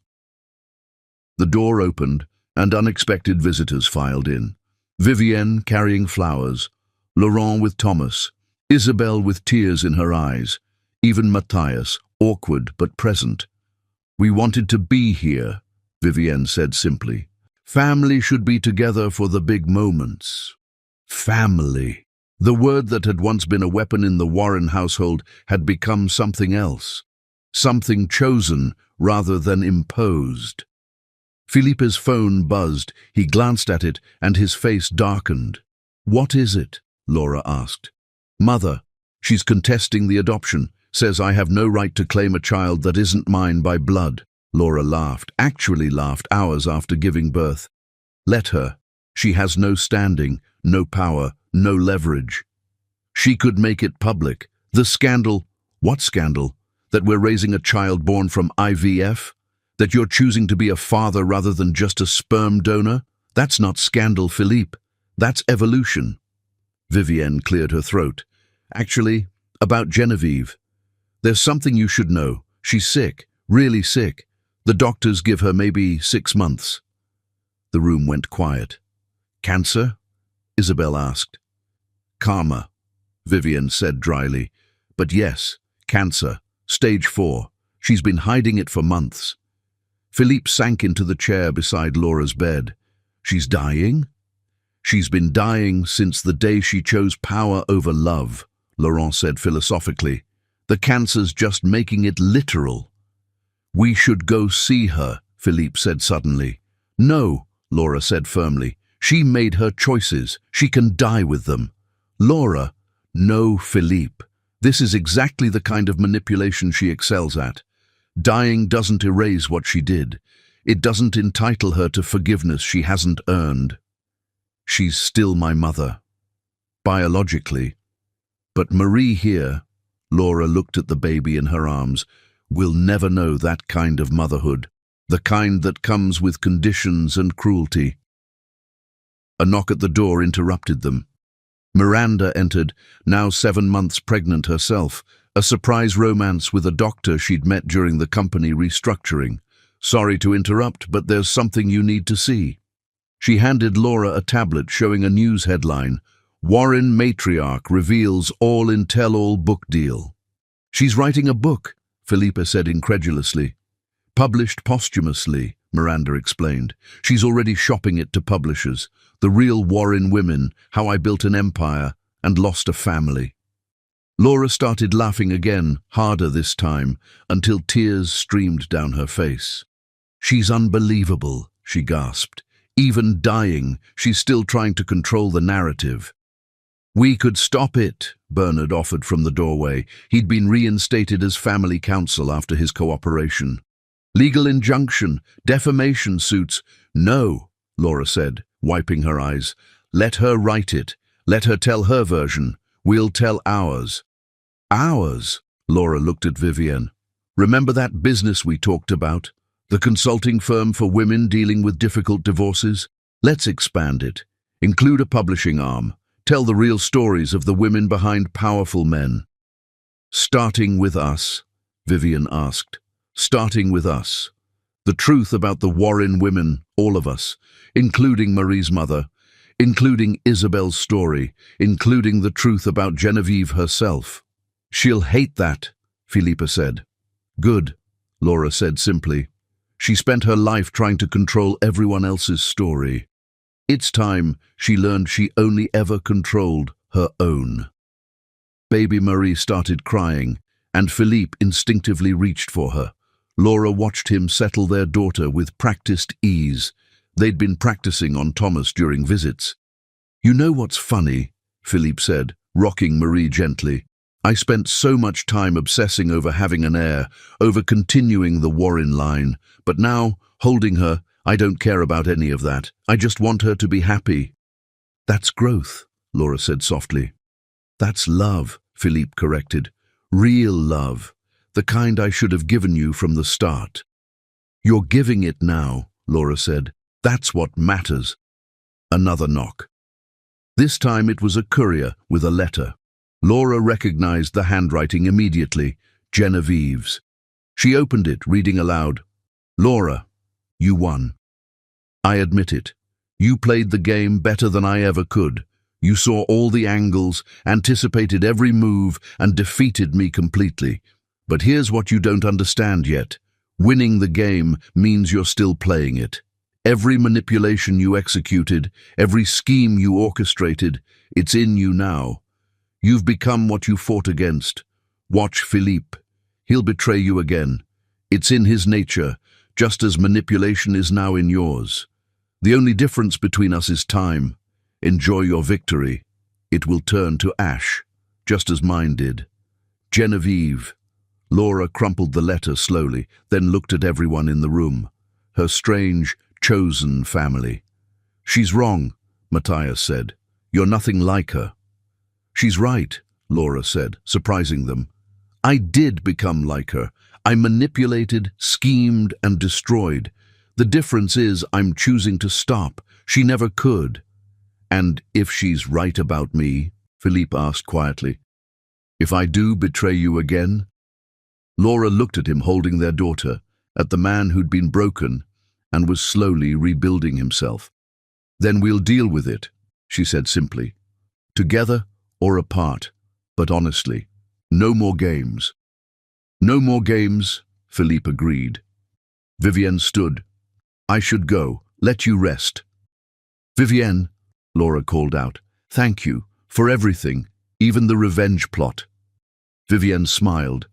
Speaker 1: The door opened, and unexpected visitors filed in. Vivienne carrying flowers, Laurent with Thomas, Isabelle with tears in her eyes, even Matthias, awkward but present. "We wanted to be here," Vivienne said simply. "Family should be together for the big moments." Family. The word that had once been a weapon in the Warren household had become something else. Something chosen rather than imposed. Philippe's phone buzzed. He glanced at it, and his face darkened. "What is it?" Laura asked. "Mother. She's contesting the adoption. Says I have no right to claim a child that isn't mine by blood." Laura laughed, actually laughed hours after giving birth. "Let her. She has no standing, no power, no leverage. She could make it public. The scandal." "What scandal? That we're raising a child born from IVF? That you're choosing to be a father rather than just a sperm donor? That's not scandal, Philippe. That's evolution." Vivienne cleared her throat. "Actually, about Genevieve. There's something you should know. She's sick, really sick. The doctors give her maybe 6 months." The room went quiet. "Cancer?" Isabelle asked. "Karma," Vivienne said dryly. "But yes, cancer, stage 4. She's been hiding it for months." Philippe sank into the chair beside Laura's bed. "She's dying?" "She's been dying since the day she chose power over love," Laurent said philosophically. "The cancer's just making it literal." "We should go see her," Philippe said suddenly. "No," Laura said firmly. "She made her choices. She can die with them." "Laura." "No, Philippe. This is exactly the kind of manipulation she excels at. Dying doesn't erase what she did. It doesn't entitle her to forgiveness she hasn't earned. She's still my mother. Biologically. But Marie here," Laura looked at the baby in her arms, "will never know that kind of motherhood, the kind that comes with conditions and cruelty." A knock at the door interrupted them. Miranda entered, now 7 months pregnant herself, a surprise romance with a doctor she'd met during the company restructuring. "Sorry to interrupt, but there's something you need to see." She handed Laura a tablet showing a news headline, "Warren Matriarch Reveals All in Tell-All Book Deal." "She's writing a book," Felipe said incredulously. Published posthumously, Miranda explained. She's already shopping it to publishers. The Real War in Women, How I Built an Empire and Lost a Family. Laura started laughing again, harder this time, until tears streamed down her face. She's unbelievable, she gasped. Even dying, she's still trying to control the narrative. We could stop it, Bernard offered from the doorway. He'd been reinstated as family counsel after his cooperation. Legal injunction, defamation suits. No, Laura said, wiping her eyes. Let her write it. Let her tell her version. We'll tell ours. Ours? Laura looked at Vivienne. Remember that business we talked about? The consulting firm for women dealing with difficult divorces? Let's expand it. Include a publishing arm. Tell the real stories of the women behind powerful men. Starting with us, Vivienne asked. Starting with us. The truth about the Warren women, all of us, including Marie's mother, including Isabel's story, including the truth about Genevieve herself. She'll hate that, Felipe said. Good, Laura said simply. She spent her life trying to control everyone else's story. It's time she learned she only ever controlled her own. Baby Marie started crying, and Philippe instinctively reached for her. Laura watched him settle their daughter with practiced ease. They'd been practicing on Thomas during visits. You know what's funny, Philippe said, rocking Marie gently. I spent so much time obsessing over having an heir, over continuing the Warren line, but now, holding her, I don't care about any of that. I just want her to be happy. That's growth, Laura said softly. That's love, Philippe corrected. Real love, the kind I should have given you from the start. You're giving it now, Laura said. That's what matters. Another knock. This time it was a courier with a letter. Laura recognized the handwriting immediately, Genevieve's. She opened it, reading aloud. Laura, you won. I admit it. You played the game better than I ever could. You saw all the angles, anticipated every move, and defeated me completely. But here's what you don't understand yet. Winning the game means you're still playing it. Every manipulation you executed, every scheme you orchestrated, it's in you now. You've become what you fought against. Watch Philippe. He'll betray you again. It's in his nature, just as manipulation is now in yours. The only difference between us is time. Enjoy your victory. It will turn to ash, just as mine did. Genevieve. Laura crumpled the letter slowly, then looked at everyone in the room. Her strange, chosen family. She's wrong, Matthias said. You're nothing like her. She's right, Laura said, surprising them. I did become like her. I manipulated, schemed, and destroyed. The difference is I'm choosing to stop. She never could. And if she's right about me, Philippe asked quietly, if I do betray you again? Laura looked at him holding their daughter, at the man who'd been broken and was slowly rebuilding himself. Then we'll deal with it, she said simply. Together or apart, but honestly. No more games. No more games, Philippe agreed. Vivienne stood. I should go. Let you rest. Vivienne, Laura called out. Thank you for everything, even the revenge plot. Vivienne smiled.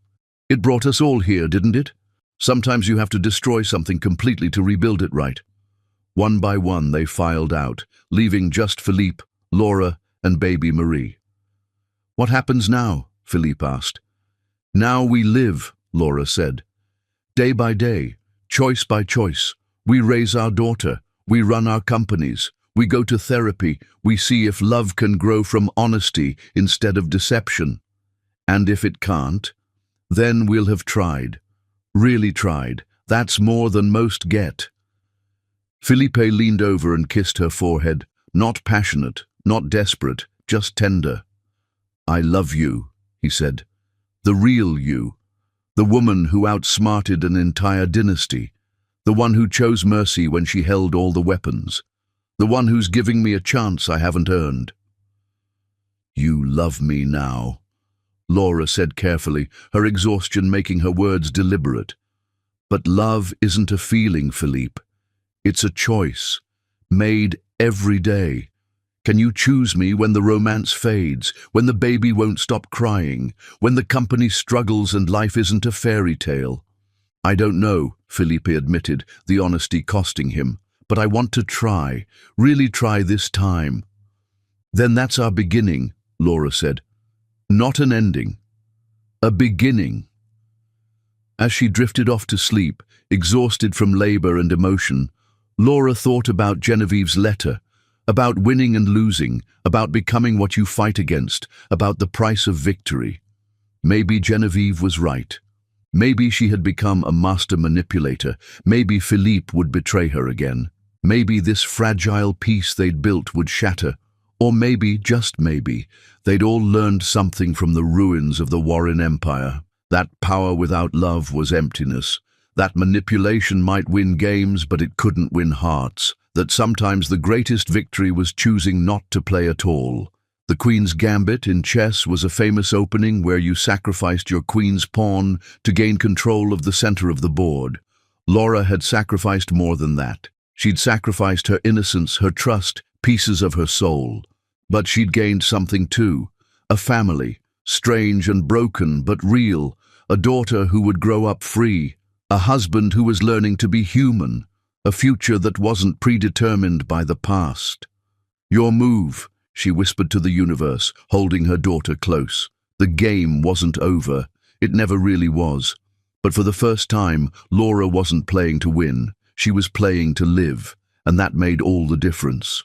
Speaker 1: It brought us all here, didn't it? Sometimes you have to destroy something completely to rebuild it right. One by one they filed out, leaving just Philippe, Laura, and baby Marie. What happens now? Philippe asked. Now we live, Laura said. Day by day, choice by choice. We raise our daughter. We run our companies. We go to therapy. We see if love can grow from honesty instead of deception. And if it can't, then we'll have tried. Really tried. That's more than most get. Philippe leaned over and kissed her forehead. Not passionate, not desperate, just tender. I love you, he said. The real you. The woman who outsmarted an entire dynasty. The one who chose mercy when she held all the weapons. The one who's giving me a chance I haven't earned. You love me now. Laura said carefully, her exhaustion making her words deliberate. But love isn't a feeling, Philippe. It's a choice, made every day. Can you choose me when the romance fades, when the baby won't stop crying, when the company struggles and life isn't a fairy tale? I don't know, Philippe admitted, the honesty costing him, but I want to try, really try this time. Then that's our beginning, Laura said. Not an ending. A beginning. As she drifted off to sleep, exhausted from labor and emotion, Laura thought about Genevieve's letter, about winning and losing, about becoming what you fight against, about the price of victory. Maybe Genevieve was right. Maybe she had become a master manipulator. Maybe Philippe would betray her again. Maybe this fragile peace they'd built would shatter. Or maybe, just maybe, they'd all learned something from the ruins of the Warren Empire. That power without love was emptiness. That manipulation might win games, but it couldn't win hearts. That sometimes the greatest victory was choosing not to play at all. The Queen's Gambit in chess was a famous opening where you sacrificed your queen's pawn to gain control of the center of the board. Laura had sacrificed more than that. She'd sacrificed her innocence, her trust, pieces of her soul. But she'd gained something too. A family, strange and broken but real. A daughter who would grow up free. A husband who was learning to be human. A future that wasn't predetermined by the past. Your move, she whispered to the universe, holding her daughter close. The game wasn't over. It never really was. But for the first time, Laura wasn't playing to win. She was playing to live, and that made all the difference.